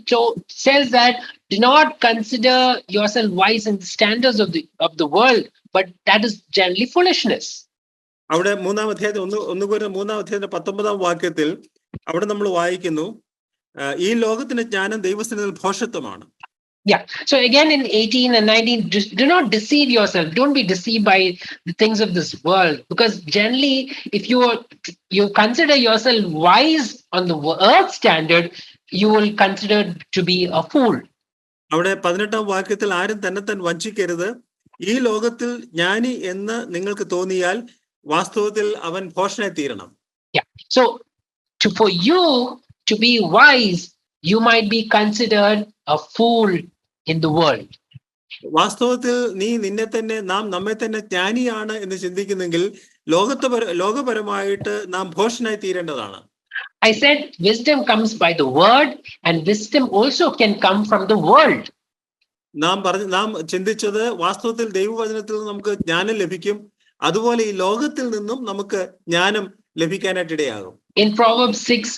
[SPEAKER 1] says that do not consider yourself wise in the standards of the world, but that is generally foolishness.
[SPEAKER 2] അവിടെ 3-ാം അധ്യായത്തിൽ 19 വാക്യത്തിൽ അവിടെ നമ്മൾ വായിക്കുന്നു, ഈ ലോകത്തിന്റെ ജ്ഞാനം ദൈവസന്നിധിയിൽ ഭോഷത്വമാണ്.
[SPEAKER 1] Yeah. So again in 18 and 19, do not deceive yourself. Don't be deceived by the things of this world. Because generally, if you consider yourself wise on the earth standard, you will consider to be a fool.
[SPEAKER 2] അവിടെ 18-ാം വാക്യത്തിൽ ആരും തന്നെ വഞ്ചിക്കരുത്, ഈ ലോകത്തിൽ ജ്ഞാനി എന്ന് നിങ്ങൾക്ക് തോന്നിയാൽ വാസ്തവത്തിൽ അവൻ ഭോഷനായി തീരണം.
[SPEAKER 1] Yeah. So for you to be wise, you might be considered a fool in the world.
[SPEAKER 2] വാസ്തവത്തിൽ നാം നമ്മെ തന്നെ ജ്ഞാനിയാണ് എന്ന് ചിന്തിക്കുന്നെങ്കിൽ ലോകപരമായിട്ട് നാം ഭോഷനായി തീരേണ്ടതാണ്.
[SPEAKER 1] I said wisdom comes by the word and wisdom also can come from the world.
[SPEAKER 2] നാം ചിന്തിച്ചത് വാസ്തവത്തിൽ ദൈവവചനത്തിൽ നിന്ന് നമുക്ക് ജ്ഞാനം ലഭിക്കും, അതുപോലെ ഈ ലോകത്തിൽ നിന്നും നമുക്ക് ജ്ഞാനം ലഭിക്കാനായിട്ട് ഇടയാകും.
[SPEAKER 1] In Proverbs 6,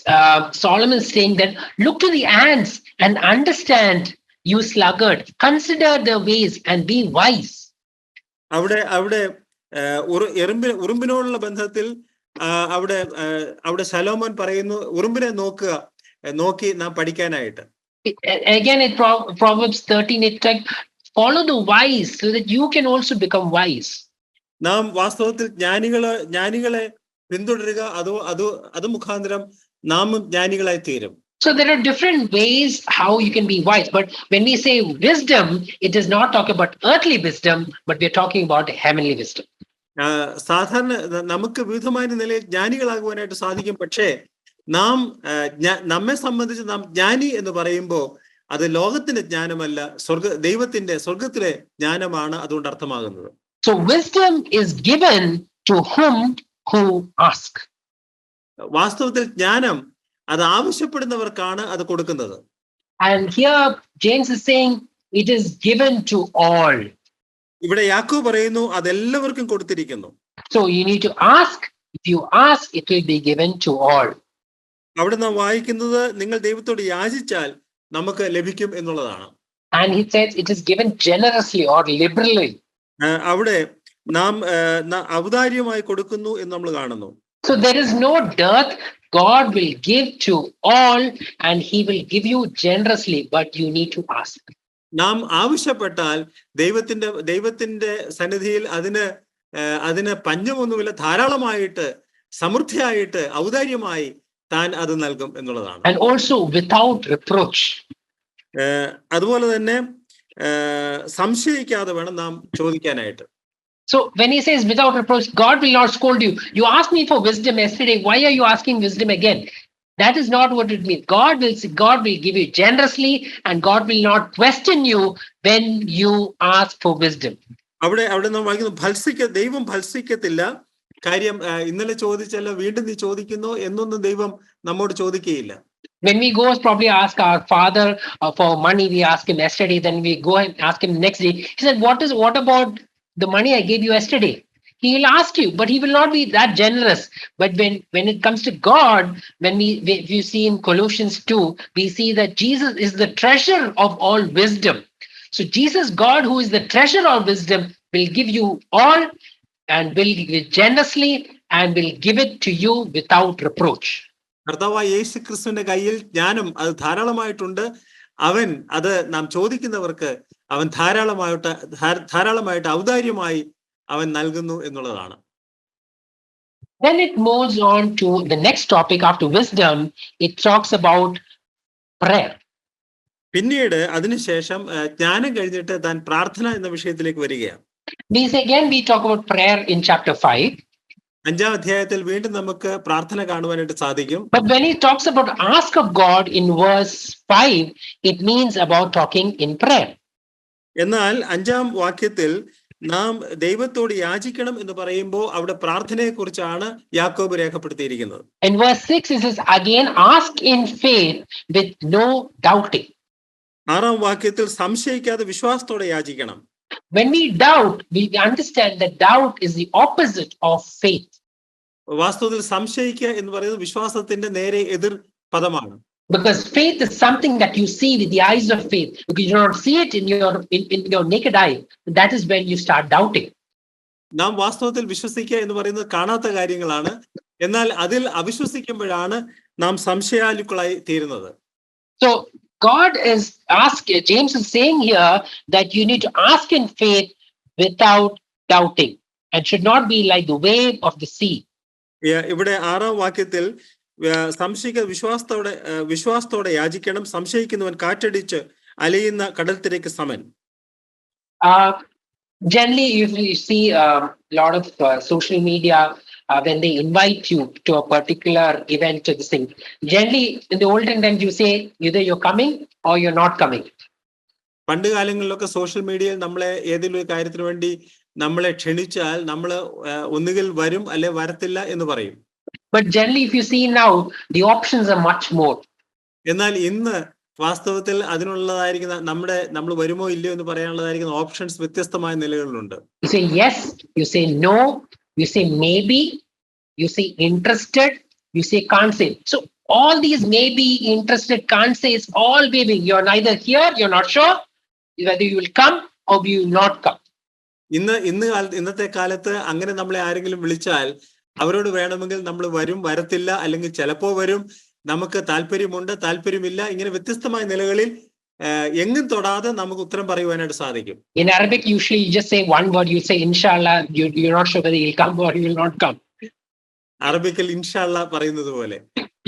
[SPEAKER 1] Solomon is saying that look to the ants and understand, you sluggard, consider their ways and be wise.
[SPEAKER 2] അവിടെ ഉറുമ്പിനോടുള്ള ബന്ധത്തിൽ അവിടെ ശലോമോൻ പറയുന്നു, ഉറുമ്പിനെ നോക്കി നാം പഠിക്കാനായിട്ട്.
[SPEAKER 1] Again in Proverbs 13, it's like follow the wise so that you can also become wise.
[SPEAKER 2] നാം വാസ്തവത്തിൽ ജ്ഞാനികളെ പിന്തുടരുക, അത് മുഖാന്തരം നാമും ജ്ഞാനികളായി തീരും.
[SPEAKER 1] So there are different ways how you can be wise. But when we say wisdom, it does not talk about earthly wisdom, but we're talking about heavenly wisdom.
[SPEAKER 2] സാധാരണ നമുക്ക് വിവിധമായ നിലയിൽ ജ്ഞാനികളാകുവാനായിട്ട് സാധിക്കും. പക്ഷേ നമ്മെ സംബന്ധിച്ച് നാം ജ്ഞാനി എന്ന് പറയുമ്പോൾ അത് ലോകത്തിന്റെ ജ്ഞാനമല്ല, സ്വർഗത്തിലെ ജ്ഞാനമാണ് അതുകൊണ്ട് അർത്ഥമാകുന്നത്.
[SPEAKER 1] So wisdom is given to whom who ask.
[SPEAKER 2] വാസ്തവത്തിൽ ജ്ഞാനം അത് ആവശ്യപ്പെടുന്നവർക്കാണ് അത് കൊടുക്കുന്നത്.
[SPEAKER 1] And here James is saying it is given to all.
[SPEAKER 2] ഇവിടെ യാക്കോബ് പറയുന്നു അതെല്ലാവർക്കും കൊടുത്തിരിക്കുന്നു.
[SPEAKER 1] So you need to ask. If you ask, it will be given to all.
[SPEAKER 2] അവിടെ നാം വായിക്കുന്നത് നിങ്ങൾ ദൈവത്തോട് യാചിച്ചാൽ നമുക്ക് ലഭിക്കും എന്നുള്ളതാണ്.
[SPEAKER 1] And he says it is given generously or liberally.
[SPEAKER 2] അവിടെ നാം ഔദാര്യമായി കൊടുക്കുന്നു എന്ന് നമ്മൾ കാണുന്നു.
[SPEAKER 1] So there is no dearth. God will give to all and he will give you generously, but you need to ask.
[SPEAKER 2] നാം ആവശ്യപ്പെട്ടാൽ ദൈവത്തിന്റെ സന്നിധിയിൽ അതിന് പഞ്ഞമൊന്നുമില്ല, ധാരാളമായിട്ട് സമൃദ്ധിയായിട്ട് ഔദാര്യമായി താൻ അത് നൽകും എന്നുള്ളതാണ്.
[SPEAKER 1] And also without reproach.
[SPEAKER 2] അതുപോലെ തന്നെ സംശയിക്കാതെ വേണം നാം ചോദിക്കാനായിട്ട്.
[SPEAKER 1] So when he says without reproach, God will not scold you. You asked me for wisdom yesterday. Why are you asking wisdom again? That is not what it means. God will give you generously, and God will not question you when you ask for wisdom.
[SPEAKER 2] അവിടെ നാം വായിക്കുന്നു ദൈവം ഭത്സിക്കത്തില്ല. കാര്യം ഇന്നലെ ചോദിച്ചല്ല വീണ്ടും നീ ചോദിക്കുന്നു എന്നൊന്നും ദൈവം നമ്മോട് ചോദിക്കുകയില്ല.
[SPEAKER 1] When we go probably ask our father for money, we ask him yesterday, then we go and ask him next day. He said, what about the money I gave you yesterday? He will ask you, but he will not be that generous. But when it comes to God, when you see in Colossians 2, we see that Jesus is the treasure of all wisdom. So Jesus, God, who is the treasure of wisdom, will give you all and will give it generously and will give it to you without reproach.
[SPEAKER 2] കർത്താവായ യേശു ക്രിസ്തുവിന്റെ കയ്യിൽ ജ്ഞാനം അത് ധാരാളമായിട്ടുണ്ട്. അവൻ അത് നാം ചോദിക്കുന്നവർക്ക് അവൻ ധാരാളമായിട്ട് ഔദാര്യമായി അവൻ നൽകുന്നു എന്നുള്ളതാണ്.
[SPEAKER 1] Then it moves on to the next topic. After wisdom, it talks about prayer.
[SPEAKER 2] പിന്നീട് അതിനുശേഷം ജ്ഞാനം കഴിഞ്ഞിട്ട് താൻ പ്രാർത്ഥന എന്ന വിഷയത്തിലേക്ക് വരികയാണ്.
[SPEAKER 1] We talk about prayer in chapter 5.
[SPEAKER 2] 5-ാം അധ്യായത്തിൽ വീണ്ടും നമുക്ക് പ്രാർത്ഥന കാണുവാനായിട്ട് സാധിക്കും.
[SPEAKER 1] But when he talks about ask of God in verse 5, it means about talking in prayer.
[SPEAKER 2] എന്നാൽ 5-ാം വാക്യത്തിൽ നാം ദൈവത്തോട് യാചിക്കണം എന്ന് പറയുമ്പോൾ അവിടെ പ്രാർത്ഥനയെ കുറിച്ചാണ് യാക്കോബ് രേഖപ്പെടുത്തിയിരിക്കുന്നത്.
[SPEAKER 1] In verse 6 it says again ask in faith with no doubting.
[SPEAKER 2] 6-ാം വാക്യത്തിൽ സംശയിക്കാതെ വിശ്വാസത്തോടെ യാചിക്കണം.
[SPEAKER 1] When we doubt, we understand that doubt is the opposite of faith.
[SPEAKER 2] വാസ്തവത്തിൽ സംശയിക്കുക എന്ന് പറയുന്നത് വിശ്വാസത്തിന്റെ നേരെ എതിർ പദമാണ്.
[SPEAKER 1] Because faith is something that you see with the eyes of faith. Because you don't see it in your naked eye. That is when you start doubting.
[SPEAKER 2] നാം വാസ്തവത്തിൽ വിശ്വസിക്കുക എന്ന് പറയുന്നത് കാണാത്ത കാര്യങ്ങളാണ്. എന്നാൽ അതിൽ അവിശ്വസിക്കുമ്പോഴാണ് നാം സംശയാലുക്കളായി തീരുന്നത്.
[SPEAKER 1] So James is saying here that you need to ask in faith without doubting and should not be like the wave of the sea.
[SPEAKER 2] ഇവിടെ 6-ാം വാക്യത്തിൽ വിശ്വാസത്തോടെ യാചിക്കണം. സംശയിക്കുന്നവൻ കാറ്റടിച്ച് അലയുന്ന കടൽത്തിരയ്ക്ക് സമൻ.
[SPEAKER 1] Generally, you see a lot of social media when they invite you to a particular event to this thing. Generally, in the olden times, you say either you're coming or you're not coming.
[SPEAKER 2] പണ്ട് കാലങ്ങളിലൊക്കെ social മീഡിയയിൽ നമ്മളെ ഏതെങ്കിലും ഒരു കാര്യത്തിന് വേണ്ടി നമ്മളെ ക്ഷണിച്ചാൽ നമ്മൾ ഒന്നുകിൽ വരും അല്ലെ വരത്തില്ല എന്ന് പറയും.
[SPEAKER 1] But generally, if you see now, the options are much more.
[SPEAKER 2] എന്നാൽ ഇന്ന് വാസ്തവത്തിൽ അതിനുള്ളതായിരിക്കുന്ന നമ്മൾ വരുമോ ഇല്ലയോ എന്ന് പറയാനുള്ളതായിരിക്കുന്ന ഓപ്ഷൻസ് വ്യത്യസ്തമായ നിലകളിലുണ്ട്.
[SPEAKER 1] You say yes, you say no, you say maybe, you say interested, you say can't say. So all these maybe, interested, can't say is all waving. You're neither here, you're not sure whether you will come or you will not come.
[SPEAKER 2] ഇന്നത്തെ കാലത്ത് അങ്ങനെ നമ്മളെ ആരെങ്കിലും വിളിച്ചാൽ അവരോട് വേണമെങ്കിൽ നമ്മൾ വരും, വരത്തില്ല, അല്ലെങ്കിൽ ചിലപ്പോ വരും, നമുക്ക് താല്പര്യമുണ്ട്, താല്പര്യമില്ല, ഇങ്ങനെ വ്യത്യസ്തമായ നിലകളിൽ എങ്ങും തൊടാതെ നമുക്ക് ഉത്തരം പറയുവാനായിട്ട് സാധിക്കും.
[SPEAKER 1] In Arabic, usually you just say one word. You say inshallah. You're not sure whether he'll come or he will not come.
[SPEAKER 2] അറബിക്കൽ ഇൻഷാല്ലാ പറയുന്നത് പോലെ.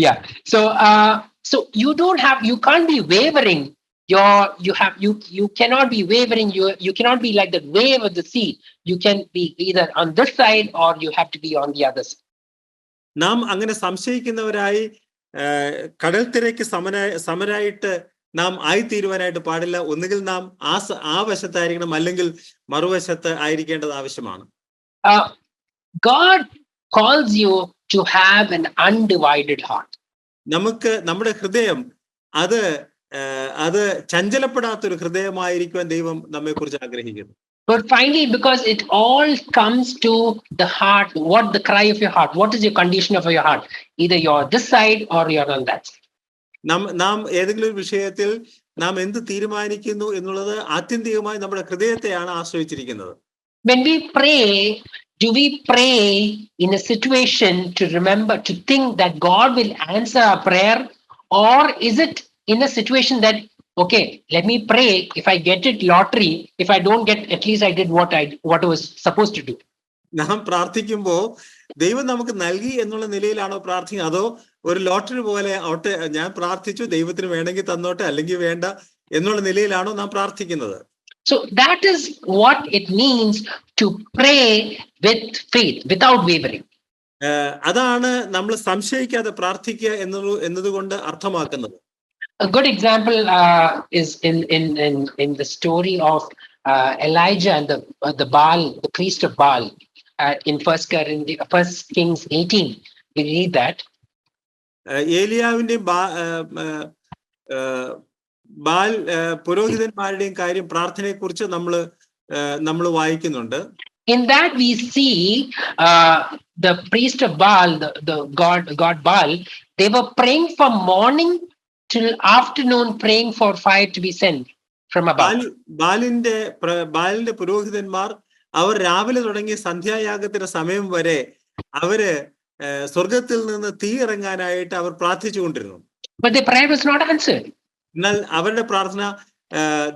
[SPEAKER 1] Yeah. So you can't be wavering. You cannot be wavering. You cannot be like the wave of the sea. You can be either on this side or you have to be on the other side.
[SPEAKER 2] നാം അങ്ങനെ സംശയിക്കുന്നവരായി കടൽത്തിരയ്ക്ക് സമരായിട്ട് നാം ആയിത്തീരുവാനായിട്ട് പാടില്ല. ഒന്നുകിൽ നാം ആ വശത്തായിരിക്കണം, അല്ലെങ്കിൽ മറുവശത്ത് ആയിരിക്കേണ്ടത് ആവശ്യമാണ്.
[SPEAKER 1] God calls you to have an undivided heart.
[SPEAKER 2] നമുക്ക് നമ്മുടെ ഹൃദയം അത് അത് ചഞ്ചലപ്പെടാത്തൊരു ഹൃദയമായിരിക്കുവാൻ ദൈവം നമ്മെക്കുറിച്ച് ആഗ്രഹിക്കുന്നു.
[SPEAKER 1] But finally, because it all comes to the heart, what the cry of your heart, what is your condition of your heart? Either you're this side or you're on that side.
[SPEAKER 2] നാം ഏതെങ്കിലും ഒരു വിഷയത്തിൽ നാം എന്ത് തീരുമാനിക്കുന്നു എന്നുള്ളത് ആത്യന്തികമായി നമ്മുടെ ഹൃദയത്തെയാണ് ആശ്രയിച്ചിരിക്കുന്നത്.
[SPEAKER 1] When we pray, do we pray in a situation to remember, to think that God will answer our prayer? Or is it in a situation that, okay, let me pray, if I get it lottery, if I don't get, at least I did what I was supposed to do.
[SPEAKER 2] നാം പ്രാർത്ഥിക്കുമ്പോൾ ദൈവം നമുക്ക് നൽകി എന്നുള്ള നിലയിലാണോ പ്രാർത്ഥിക്കുന്നത്, അതോ ഒരു lottery പോലെ ആവട്ടെ, ഞാൻ പ്രാർത്ഥിച്ചു, ദൈവത്തിന് വേണമെങ്കിൽ തന്നോട്ടെ അല്ലെങ്കിൽ വേണ്ട എന്നുള്ള നിലയിലാണോ നാം പ്രാർത്ഥിക്കുന്നത്?
[SPEAKER 1] So that is what it means to pray with faith, without wavering.
[SPEAKER 2] അതാണ് നമ്മൾ സംശയിക്കാതെ പ്രാർത്ഥിക്കുക എന്നതുകൊണ്ട് അർത്ഥമാക്കുന്നത്.
[SPEAKER 1] A good example is in the story of Elijah and the Baal, the priest of Baal, in 1 Kings 18. We read that.
[SPEAKER 2] ഏലിയാവിന്റെയും ബാൽ പുരോഹിതന്മാരുടെയും കാര്യം, പ്രാർത്ഥനയെ കുറിച്ച് നമ്മൾ വായിക്കുന്നുണ്ട്.
[SPEAKER 1] In that we see the priest of Baal, the god Baal, they were praying from morning till afternoon, praying for fire to be sent from above. ബാലിന്റെ പുരോഹിതന്മാർ അവർ രാവിലെ തുടങ്ങി സന്ധ്യായാഗത്തിന്റെ സമയം വരെ അവര് സ്വർഗത്തിൽ നിന്ന് തീ ഇറങ്ങാനായിട്ട് അവർ പ്രാർത്ഥിച്ചുകൊണ്ടിരുന്നു. But their prayer was not answered.
[SPEAKER 2] എന്നാൽ അവരുടെ പ്രാർത്ഥന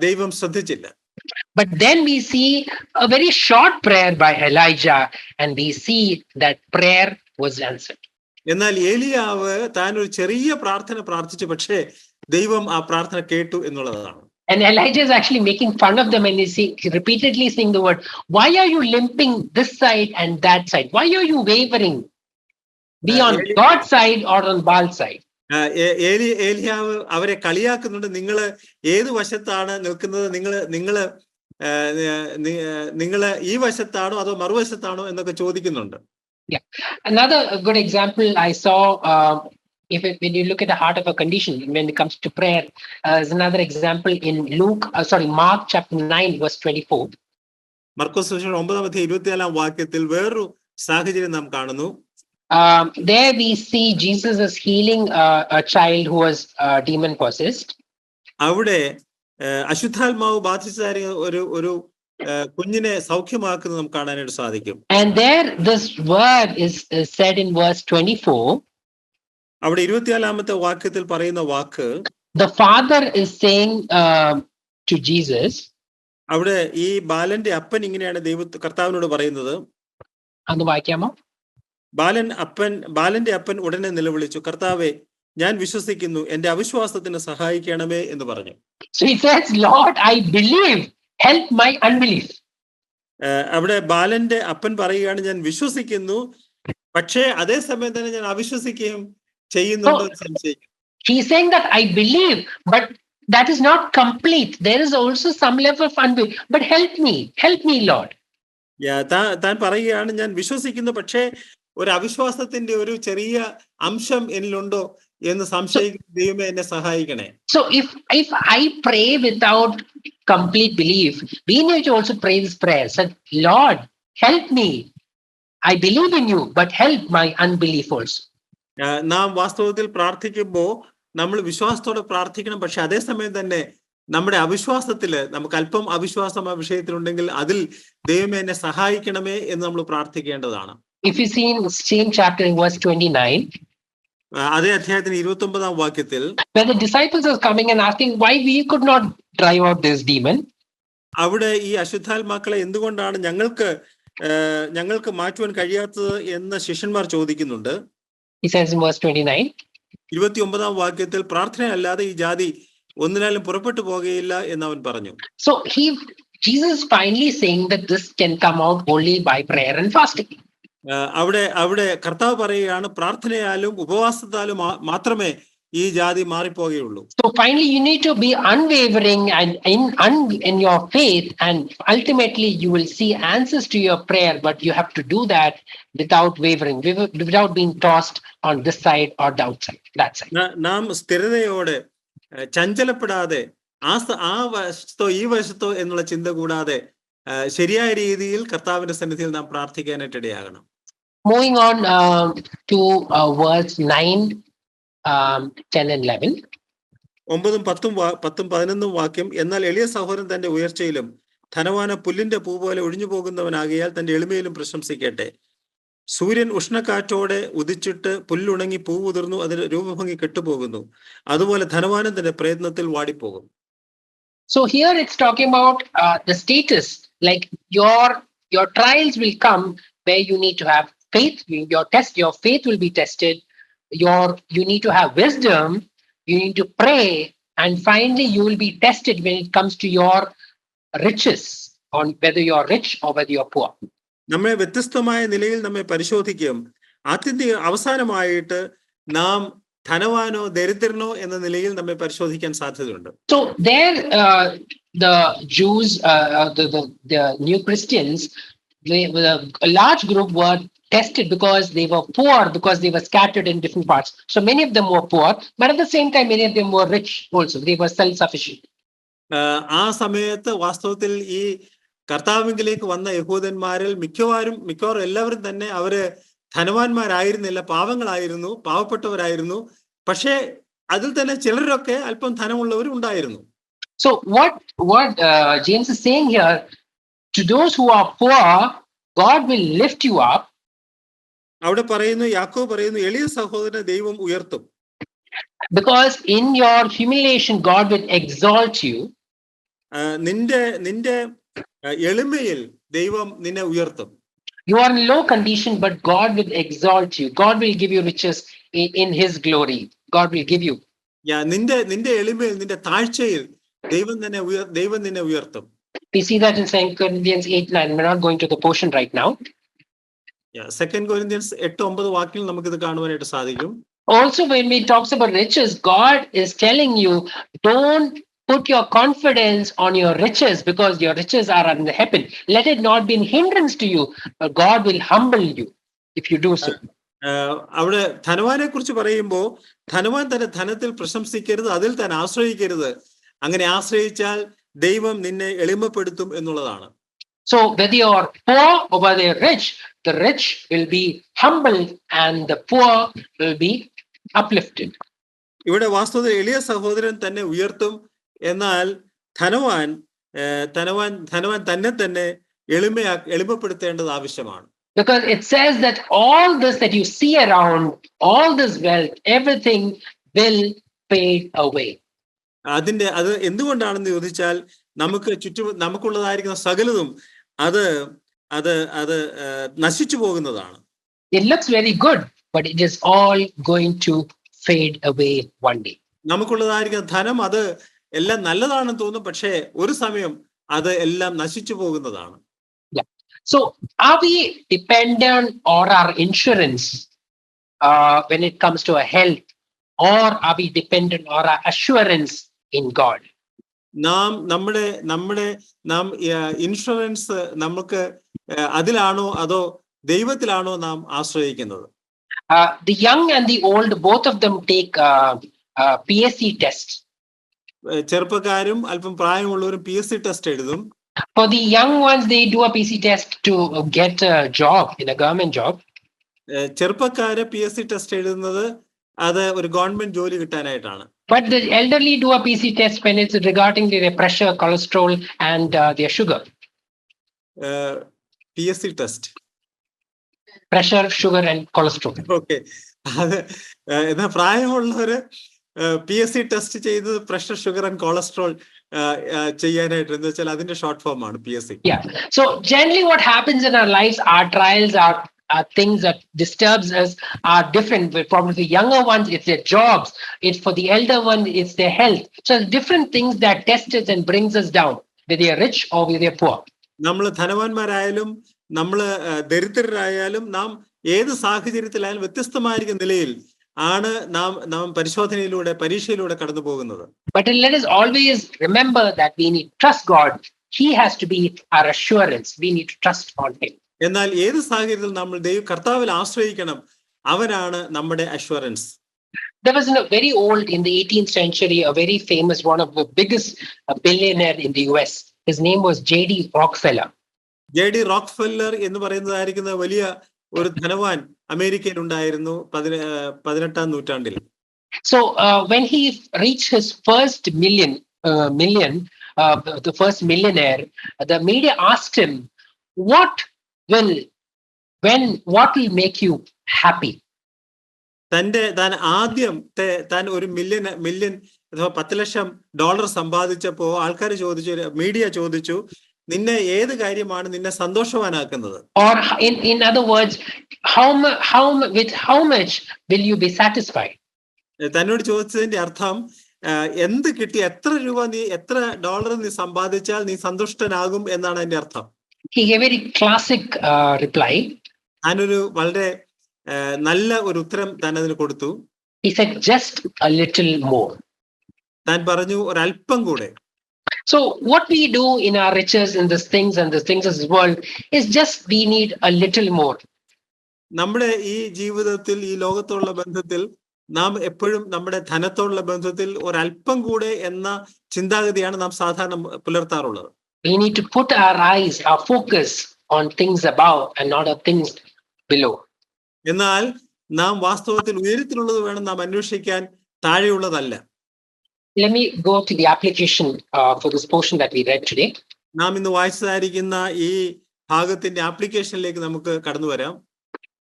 [SPEAKER 2] ദൈവം ശ്രദ്ധിച്ചില്ല.
[SPEAKER 1] But then we see a very short prayer by Elijah, and we see that prayer was answered.
[SPEAKER 2] എന്നാൽ ഏലിയാവ് താൻ ഒരു ചെറിയ പ്രാർത്ഥന പ്രാർത്ഥിച്ചു, പക്ഷേ ദൈവം ആ പ്രാർത്ഥന കേട്ടു എന്നുള്ളതാണ്.
[SPEAKER 1] And Elijah is actually making fun of them, and he repeatedly saying the word, why are you limping this side and that side? Why are you wavering? Be on God's side or on Baal's side?
[SPEAKER 2] ഏലിയാവ് അവരെ കളിയാക്കുന്നുണ്ട്. നിങ്ങൾ ഏത് വശത്താണ് നിൽക്കുന്നത്, നിങ്ങള് ഈ വശത്താണോ അതോ മറുവശത്താണോ എന്നൊക്കെ ചോദിക്കുന്നുണ്ട്.
[SPEAKER 1] Yeah, another good example I saw, when you look at the heart of a condition when it comes to prayer, is another example in Mark chapter 9 verse 24.
[SPEAKER 2] മർക്കോസ് സുവിശേഷം 9:24 വാക്യത്തിൽ വേറൊരു സാഹചര്യം നാം കാണുന്നു.
[SPEAKER 1] There we see Jesus is healing a child who was demon possessed.
[SPEAKER 2] അവിടെ അശുദ്ധാത്മാവ് ബാധിച്ച ഒരു കുഞ്ഞിനെ സൗഖ്യമാക്കുന്നത് നമുക്ക് കാണാനായിട്ട് സാധിക്കും.
[SPEAKER 1] And there this word is said in verse 24.
[SPEAKER 2] അവിടെ 24 വാക്യത്തിൽ പറയുന്ന വാക്ക്,
[SPEAKER 1] the father is saying to Jesus.
[SPEAKER 2] അവിടെ ഈ ബാലന്റെ അപ്പൻ ഇങ്ങനെയാണ് കർത്താവിനോട് പറയുന്നത്.
[SPEAKER 1] അന്ന് വായിക്കാമോ?
[SPEAKER 2] ബാലന്റെ അപ്പൻ ഉടനെ നിലവിളിച്ചു, കർത്താവേ, ഞാൻ വിശ്വസിക്കുന്നു, എന്റെ അവിശ്വാസത്തിന് സഹായിക്കണമേ എന്ന് പറഞ്ഞു.
[SPEAKER 1] So he says, Lord, I believe, help my unbelief.
[SPEAKER 2] അവിടെ ബാലന്റെ അപ്പൻ പറയുകയാണ്, ഞാൻ വിശ്വസിക്കുന്നു, പക്ഷേ അതേസമയം തന്നെ ഞാൻ അവിശ്വസിക്കുകയും ചെയ്യുന്നുണ്ടോ എന്ന് സംശയിക്കുന്നു.
[SPEAKER 1] He is saying that I believe, but that is not complete. There is also some level of unbelief. But help me, Lord.
[SPEAKER 2] താൻ പറയുകയാണ്, ഞാൻ വിശ്വസിക്കുന്നു, പക്ഷേ ഒരു അവിശ്വാസത്തിന്റെ ഒരു ചെറിയ അംശം എന്നിലുണ്ടോ എന്ന് സംശയിക്കുന്ന ദൈവമേ എന്നെ സഹായിക്കണേ.
[SPEAKER 1] So if I pray without complete belief, we need to also pray this prayer. Say, Lord, help me. I believe in you, but help my unbelief also.
[SPEAKER 2] നാം വാസ്തവത്തിൽ പ്രാർത്ഥിക്കുമ്പോൾ നമ്മൾ വിശ്വാസത്തോടെ പ്രാർത്ഥിക്കണം. പക്ഷെ അതേസമയം തന്നെ നമ്മുടെ അവിശ്വാസത്തില് നമുക്ക് അല്പം അവിശ്വാസം ആ വിഷയത്തിലുണ്ടെങ്കിൽ അതിൽ ദൈവമേ എന്നെ സഹായിക്കണമേ എന്ന് നമ്മൾ പ്രാർത്ഥിക്കേണ്ടതാണ്.
[SPEAKER 1] If you see in same chapter in verse 29,
[SPEAKER 2] അതേ അധ്യായത്തിന് 29 വാക്യത്തിൽ,
[SPEAKER 1] when the disciples are coming and asking why we could not drive out this demon,
[SPEAKER 2] അവിടെ ഈ അശുദ്ധാത്മാക്കളെ എന്തുകൊണ്ടാണ് ഞങ്ങൾക്ക് മാറ്റുവാൻ കഴിയാത്തത് എന്ന് ശിഷ്യന്മാർ ചോദിക്കുന്നുണ്ട്.
[SPEAKER 1] He says in verse 29,
[SPEAKER 2] 29 വാക്യത്തിൽ, പ്രാർത്ഥനയല്ലാതെ ഈ ജാതി ഒന്നിനാലും പുറപ്പെട്ടു പോകുകയില്ല എന്ന് അവൻ പറഞ്ഞു.
[SPEAKER 1] So Jesus finally saying that this can come out only by prayer and fasting.
[SPEAKER 2] അവിടെ കർത്താവ് പറയുകയാണ്, പ്രാർത്ഥനയാലും ഉപവാസത്താലും മാത്രമേ ഈ ജാതി മാറിപ്പോകുകയുള്ളൂ.
[SPEAKER 1] So finally, you need to be unwavering and in your faith, and ultimately you will see answers to your prayer. But you have to do that without wavering, without being tossed on this side or that side.
[SPEAKER 2] നാം സ്ഥിരതയോടെ ചഞ്ചലപ്പെടാതെ ആ വശത്തോ ഈ വശത്തോ എന്നുള്ള ചിന്ത കൂടാതെ ശരിയായ രീതിയിൽ കർത്താവിന്റെ സന്നിധിയിൽ നാം പ്രാർത്ഥിക്കാനായിട്ട് ഇടയാകണം.
[SPEAKER 1] Moving on to verse 9, 10 and 11.
[SPEAKER 2] 9, 10, 11 വാക്യം. എന്നാൽ എളിയ സഹോദരൻ തന്റെ ഉയർച്ചയിലും ധനവാന പുല്ലിന്റെ പൂ പോലെ ഒഴിഞ്ഞു പോകുന്നവനാകിയാൽ തന്റെ എളിമയിലും പ്രശംസിക്കട്ടെ. സൂര്യൻ ഉഷ്ണക്കാറ്റോടെ ഉദിച്ചിട്ട് പുല്ലുണങ്ങി പൂവുതിർന്നു അതിന് രൂപഭംഗി കെട്ടുപോകുന്നു, അതുപോലെ ധനവാനും തന്റെ പ്രയത്നത്തിൽ വാടിപ്പോകും.
[SPEAKER 1] So here it's talking about the status, like your trials will come where you need to have faith. Your faith will be tested. You need to have wisdom. You need to pray, and finally you will be tested when it comes to your riches, on whether you are rich or whether you are poor.
[SPEAKER 2] നമ്മെ വ്യത്യസ്തമായ നിലയിൽ നമ്മെ പരിശോധിക്കും. അവസാനമായിട്ട് നാം ധനവാനോ ദരിദ്രനോ എന്ന നിലയിൽ നമ്മെ പരിശോധിക്കാൻ സാധ്യതയുണ്ട്.
[SPEAKER 1] So there the Jews, the new Christians, a large group were tested because they were poor, because they were scattered in different parts. So many of them were poor, but at the same time many of them were rich also. They were self-sufficient.
[SPEAKER 2] ആ സമയത്ത് വാസ്തവത്തിൽ ഈ കർത്താവിലേക്ക് വന്ന യഹൂദന്മാരിൽ മിക്കവാറും എല്ലാവരും തന്നെ അവര് ധനവാന്മാരായിരുന്നില്ല, പാവങ്ങളായിരുന്നു, പാവപ്പെട്ടവരായിരുന്നു. പക്ഷേ അതിൽ തന്നെ ചിലരൊക്കെ അല്പം ധനമുള്ളവരും ഉണ്ടായിരുന്നു.
[SPEAKER 1] So what James is saying here, to those who are poor, God will lift you up.
[SPEAKER 2] അവിടെ പറയുന്നു, യാക്കോബ് പറയുന്നു, എളിയ സഹോദരനെ ദൈവം ഉയർത്തും.
[SPEAKER 1] Because in your humiliation God will exalt you.
[SPEAKER 2] നിന്റെ എളിമയിൽ ദൈവം നിന്നെ ഉയർത്തും.
[SPEAKER 1] You are in low condition, but God will exalt you. God will give you riches in his glory. God will give you.
[SPEAKER 2] നിന്റെ എളിമയിൽ, നിന്റെ താഴ്ചയിൽ ദൈവം നിന്നെ ഉയർത്തും.
[SPEAKER 1] We see that in 2 Corinthians 8:9. We're not going to the portion right now.
[SPEAKER 2] 2 Corinthians 8-9 വാക്യങ്ങൾ നമുക്കിത് കാണുവാനായിട്ട് സാധിക്കും.
[SPEAKER 1] Also, when we talks about riches, God is telling you, don't put your confidence on your riches, because your riches are in heaven. Let it not be a hindrance to you. God will humble you if you do so.
[SPEAKER 2] അവിടെ ധനവാനെ കുറിച്ച് പറയുമ്പോൾ ധനവാൻ തന്റെ ധനത്തിൽ പ്രശംസിക്കരുത്, അതിൽ തന്നെ ആശ്രയിക്കരുത്. അങ്ങനെ ആശ്രയിച്ചാൽ ദൈവം നിന്നെ എളിമപ്പെടുത്തും എന്നുള്ളതാണ്.
[SPEAKER 1] So whether you are poor or whether you are rich, the rich will be humbled and the poor will be uplifted.
[SPEAKER 2] ഇവിടെ വാസ്തവത്തിൽ എളിയ സഹോദരൻ തന്നെ ഉയർത്തും, എന്നാൽ ധനവാൻ തന്നെ എളിമപ്പെടുത്തേണ്ടത് ആവശ്യമാണ്.
[SPEAKER 1] Because it says that all this that you see around, all this wealth, everything will fade away.
[SPEAKER 2] അത് എന്തുകൊണ്ടാണെന്ന് ചോദിച്ചാൽ നമുക്കുള്ളതായിരിക്കുന്ന സകലതും അത് നശിച്ചു പോകുന്നതാണ്.
[SPEAKER 1] It looks very good, but it is all going to fade away one day.
[SPEAKER 2] നമുക്കുള്ളതായിരിക്കുന്ന ധനം അത് എല്ലാം നല്ലതാണെന്ന് തോന്നും, പക്ഷേ ഒരു സമയം അത് എല്ലാം നശിച്ചു പോകുന്നതാണ്.
[SPEAKER 1] So are we dependent on our insurance when it comes to our health, or are we dependent on our assurance in God?
[SPEAKER 2] നാം ഇൻഷുറൻസ് നമുക്ക് അതിലാണോ അതോ ദൈവത്തിലാണോ നാം ആശ്രയിക്കുന്നത്?
[SPEAKER 1] The young and the old, both of them take PSC tests.
[SPEAKER 2] ചെറുപ്പക്കാരും അല്പം പ്രായമുള്ളവരും PSC test എഴുതും.
[SPEAKER 1] For the young ones, they do a PSC test to get a job in a government job.
[SPEAKER 2] ചെറുപ്പക്കാര് PSC test എഴുതുന്നത് അത് ഒരു government ജോലി കിട്ടാനായിട്ടാണ്.
[SPEAKER 1] But the elderly do a PSC test when it's regarding their pressure, cholesterol, and their sugar.
[SPEAKER 2] PSC test.
[SPEAKER 1] Pressure, sugar, and cholesterol.
[SPEAKER 2] Okay. എന്നാ പ്രായമുള്ളവര് PSC test ചെയ്തത് pressure, sugar and cholesterol ചെയ്യാനായിട്ട്, എന്ന് വെച്ചാൽ അതിന്റെ ഷോർട്ട് ഫോം ആണ് PSC.
[SPEAKER 1] Yeah. So generally what happens in our lives, our trials are things that disturbs us are different. Probably the younger ones, it's their jobs. It's for the elder one, it's their health. So different things that test us and brings us down, whether they're rich or whether they're poor.
[SPEAKER 2] നമ്മൾ ധനവാന്മാരായാലും നമ്മൾ ദരിദ്രരായാലും നാം ഏത് സാഹചര്യത്തിലായാലും വ്യത്യസ്തമായിരിക്കുന്ന നിലയിൽ ആണ് നാം പരീക്ഷയിലൂടെ കടന്നു പോകുന്നത്.
[SPEAKER 1] But let us always remember that we need to trust God. He has to be our assurance. We need to trust on him.
[SPEAKER 2] എന്നാൽ ഏത് സാഹചര്യത്തിൽ നമ്മൾ കർത്താവിൽ ആശ്രയിക്കണം. അവനാണ് നമ്മുടെ assurance.
[SPEAKER 1] There was very old, in the 18th century, a very famous, one of the biggest billionaire in the US. His name was J.D. Rockefeller.
[SPEAKER 2] J.D. Rockefeller എന്ന് പറയുന്നതായിരിക്കുന്ന വലിയ ഒരു ധനവാൻ അമേരിക്കയിൽ ഉണ്ടായിരുന്നു 18ാം നൂറ്റാണ്ടിൽ.
[SPEAKER 1] So when he reached his first the first millionaire, the media asked him, what will make you happy?
[SPEAKER 2] താൻ ഒരു million അഥവാ $10,00,000 സമ്പാദിച്ചപ്പോ ആൾക്കാർ മീഡിയ ചോദിച്ചു, നിന്നെ ഏത് കാര്യമാണ് നിന്നെ സന്തോഷവാനാക്കുന്നത്?
[SPEAKER 1] Or in other words, with how much will you be satisfied?
[SPEAKER 2] തന്നോട് ചോദിച്ചതിന്റെ അർത്ഥം, എന്ത് കിട്ടി, എത്ര $1 നീ സമ്പാദിച്ചാൽ നീ സന്തുഷ്ടനാകും എന്നാണ് അതിന്റെ അർത്ഥം.
[SPEAKER 1] He gave a very classic reply.
[SPEAKER 2] ഞാനൊരു വളരെ നല്ല ഒരു ഉത്തരം താൻ അതിന് കൊടുത്തു.
[SPEAKER 1] He said, just a little more.
[SPEAKER 2] താൻ പറഞ്ഞു, ഒരല്പം കൂടെ.
[SPEAKER 1] So what we do in our riches and the things of this world is just we need a little more.
[SPEAKER 2] നമ്മുടെ ഈ ജീവിതത്തിൽ, ഈ ലോകത്തോടുള്ള ബന്ധത്തിൽ നാം എപ്പോഴും നമ്മുടെ ധനത്തോടുള്ള ബന്ധത്തിൽ ഒരല്പം കൂടെ എന്ന ചിന്താഗതിയാണ് നാം സാധാരണ പുലർത്താറുള്ളത്.
[SPEAKER 1] We need to put our eyes, our focus on things above and not on things below.
[SPEAKER 2] എന്നാൽ നാം വാസ്തവത്തിൽ ഉയരത്തിലുള്ളത് വേണം നാം അന്വേഷിക്കാൻ, താഴെയുള്ളതല്ല.
[SPEAKER 1] Let me go to the application for this portion that we read today.
[SPEAKER 2] നാം ഇന്ന് വായിച്ചതായിരിക്കുന്ന ഈ ഭാഗത്തിന്റെ ആപ്ലിക്കേഷനിലേക്ക് നമുക്ക് കടന്നു വരാം.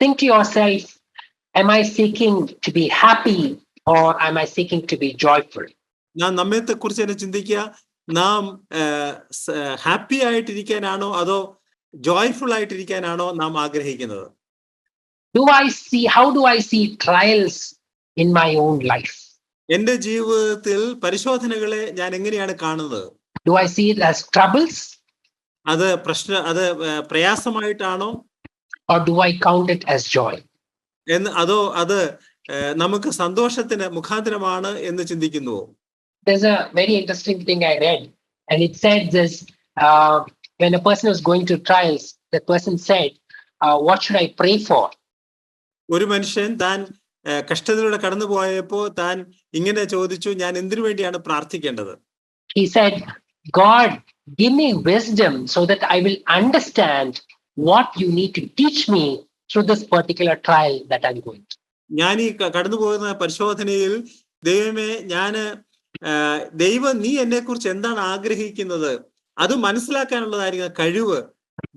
[SPEAKER 1] Think to yourself, am I seeking to be happy or am I seeking to be joyful?
[SPEAKER 2] നാം നമ്മത്തെ കുറിച്ച് തന്നെ ചിന്തിക്കുക. നാം ഹാപ്പി ആയിട്ടിരിക്കാനാണോ അതോ ജോയ്ഫുൾ ആയിട്ടിരിക്കാനാണോ നാം ആഗ്രഹിക്കുന്നത്?
[SPEAKER 1] How do I see trials in my own life?
[SPEAKER 2] എന്റെ ജീവിതത്തിൽ പരിശോധനകളെ ഞാൻ എങ്ങനെയാണ് കാണുന്നത്?
[SPEAKER 1] Do I see it as troubles?
[SPEAKER 2] അത് പ്രയാസമായിട്ടാണോ?
[SPEAKER 1] Or do I count it as joy?
[SPEAKER 2] അതോ അത് നമുക്ക് സന്തോഷത്തിന് മുഖാന്തരമാണ് എന്ന് ചിന്തിക്കുന്നുവോ?
[SPEAKER 1] There's a very interesting thing I read, and it said this: when a person was going through trials, the person said, "What should I pray for?"
[SPEAKER 2] ഒരു മനുഷ്യൻ താൻ കഷ്ടതയിലൂടെ കടന്നു പോയപ്പോ താൻ ഇങ്ങനെ ചോദിച്ചു, ഞാൻ എന്തിനു വേണ്ടിയാണ് പ്രാർത്ഥിക്കേണ്ടത്?
[SPEAKER 1] He said, God, give me wisdom so that I will understand what you need to teach me through this particular trial that I'm going through.
[SPEAKER 2] ഞാൻ ഈ കടന്നു പോകുന്ന പരിശോധനയിൽ ദൈവമേ, ദൈവം നീ എന്നെ കുറിച്ച് എന്താണ് ആഗ്രഹിക്കുന്നത് അത് മനസ്സിലാക്കാനുള്ളതായിരിക്കുന്ന കഴിവ്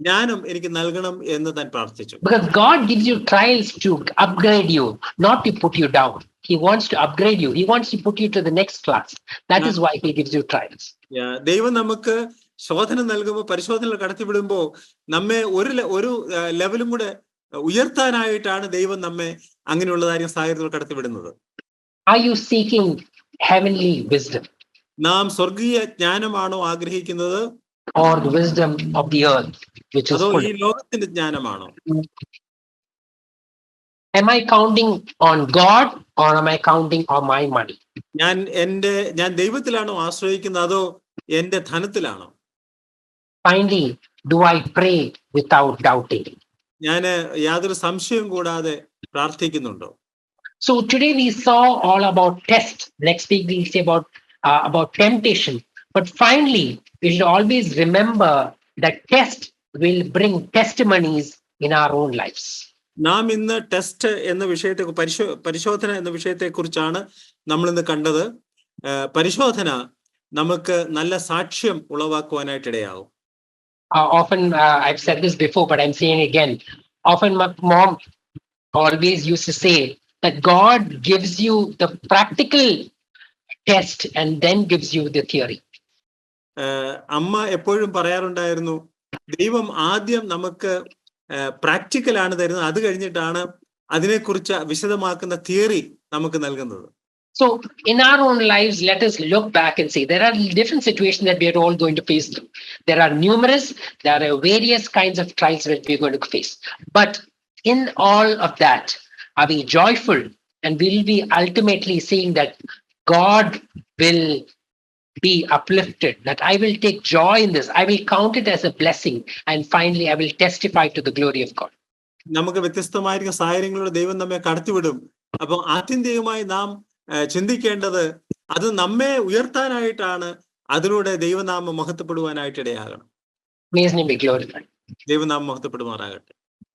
[SPEAKER 2] ജ്ഞാനം എനിക്ക് നൽകണം എന്ന് താൻ പ്രാർത്ഥിച്ചു.
[SPEAKER 1] Because God gives you trials to upgrade you, not to put you down. He wants to upgrade you. He wants to put you to the next class. That is why he gives you trials.
[SPEAKER 2] ദൈവം നമുക്ക് ശോധന നൽകുമ്പോൾ, പരിശോധന കടത്തിവിടുമ്പോൾ നമ്മെ ഒരു ലെവലും കൂടെ ഉയർത്താനായിട്ടാണ് ദൈവം നമ്മെ അങ്ങനെയുള്ളതായിരിക്കും സാഹചര്യത്തിൽ കടത്തിവിടുന്നത്.
[SPEAKER 1] Are you seeking heavenly wisdom?
[SPEAKER 2] നാം സ്വർഗീയ ജ്ഞാനമാണോ ആഗ്രഹിക്കുന്നത്?
[SPEAKER 1] Or the wisdom of the earth, which is
[SPEAKER 2] ഈ ലോകത്തിന്റെ ജ്ഞാനമാണോ?
[SPEAKER 1] Am I counting on God or am I counting on my money?
[SPEAKER 2] ഞാൻ ദൈവത്തിലാണോ ആശ്രയിക്കുന്നത് അതോ എന്റെ ധനത്തിലാണോ?
[SPEAKER 1] Finally, do I pray without doubting?
[SPEAKER 2] ഞാൻ യാതൊരു സംശയം കൂടാതെ പ്രാർത്ഥിക്കുന്നുണ്ടോ?
[SPEAKER 1] So today we saw all about test. Next week we'll see about temptation. But finally, we should always remember that test will bring testimonies in our own lives.
[SPEAKER 2] നാം ഇന്ന് test എന്ന വിഷയത്തെ, പരിശോധന എന്ന വിഷയത്തെ കുറിച്ചാണ് നമ്മൾ ഇന്ന് കണ്ടത്. പരിശോധന നമുക്ക് നല്ല സാക്ഷ്യം ഉളവാക്കുവാനായിട്ടിടയാവും.
[SPEAKER 1] Often I've said this before, but I'm saying again. Often my mom always used to say that God gives you the practical test and then gives you the theory.
[SPEAKER 2] അമ്മ എപ്പോഴും പറയാറുണ്ടായിരുന്നു, ദൈവം ആദ്യം നമുക്ക് പ്രാക്ടിക്കൽ ആണ് തരുന്നത്, അത് കഴിഞ്ഞിട്ടാണ് അതിനെക്കുറിച്ച് വിശദമാക്കുന്ന തിയറി നമുക്ക് നൽകുന്നത്.
[SPEAKER 1] So in our own lives, let us look back and see there are different situations that we are all going to face through. There are various kinds of trials that we are going to face. But in all of that, are we joyful And we'll be ultimately seeing that God will be uplifted, that I will take joy in this. I will count it as a blessing. And finally, I will testify to the glory of God.
[SPEAKER 2] നമുക്ക് വ്യത്യസ്തമായിരിക്കുന്ന സാഹചര്യങ്ങളിലൂടെ ദൈവം നമ്മെ കടത്തിവിടും. അപ്പൊ ആത്യന്തികമായി നാം ചിന്തിക്കേണ്ടത് അത് നമ്മെ ഉയർത്താനായിട്ടാണ്. അതിലൂടെ ദൈവനാമം മഹത്വപ്പെടുവാനായിട്ട് ഇടയാകണം.
[SPEAKER 1] May His name be glorified.
[SPEAKER 2] ദൈവനാമം മഹത്വപ്പെടുമാറാകട്ടെ.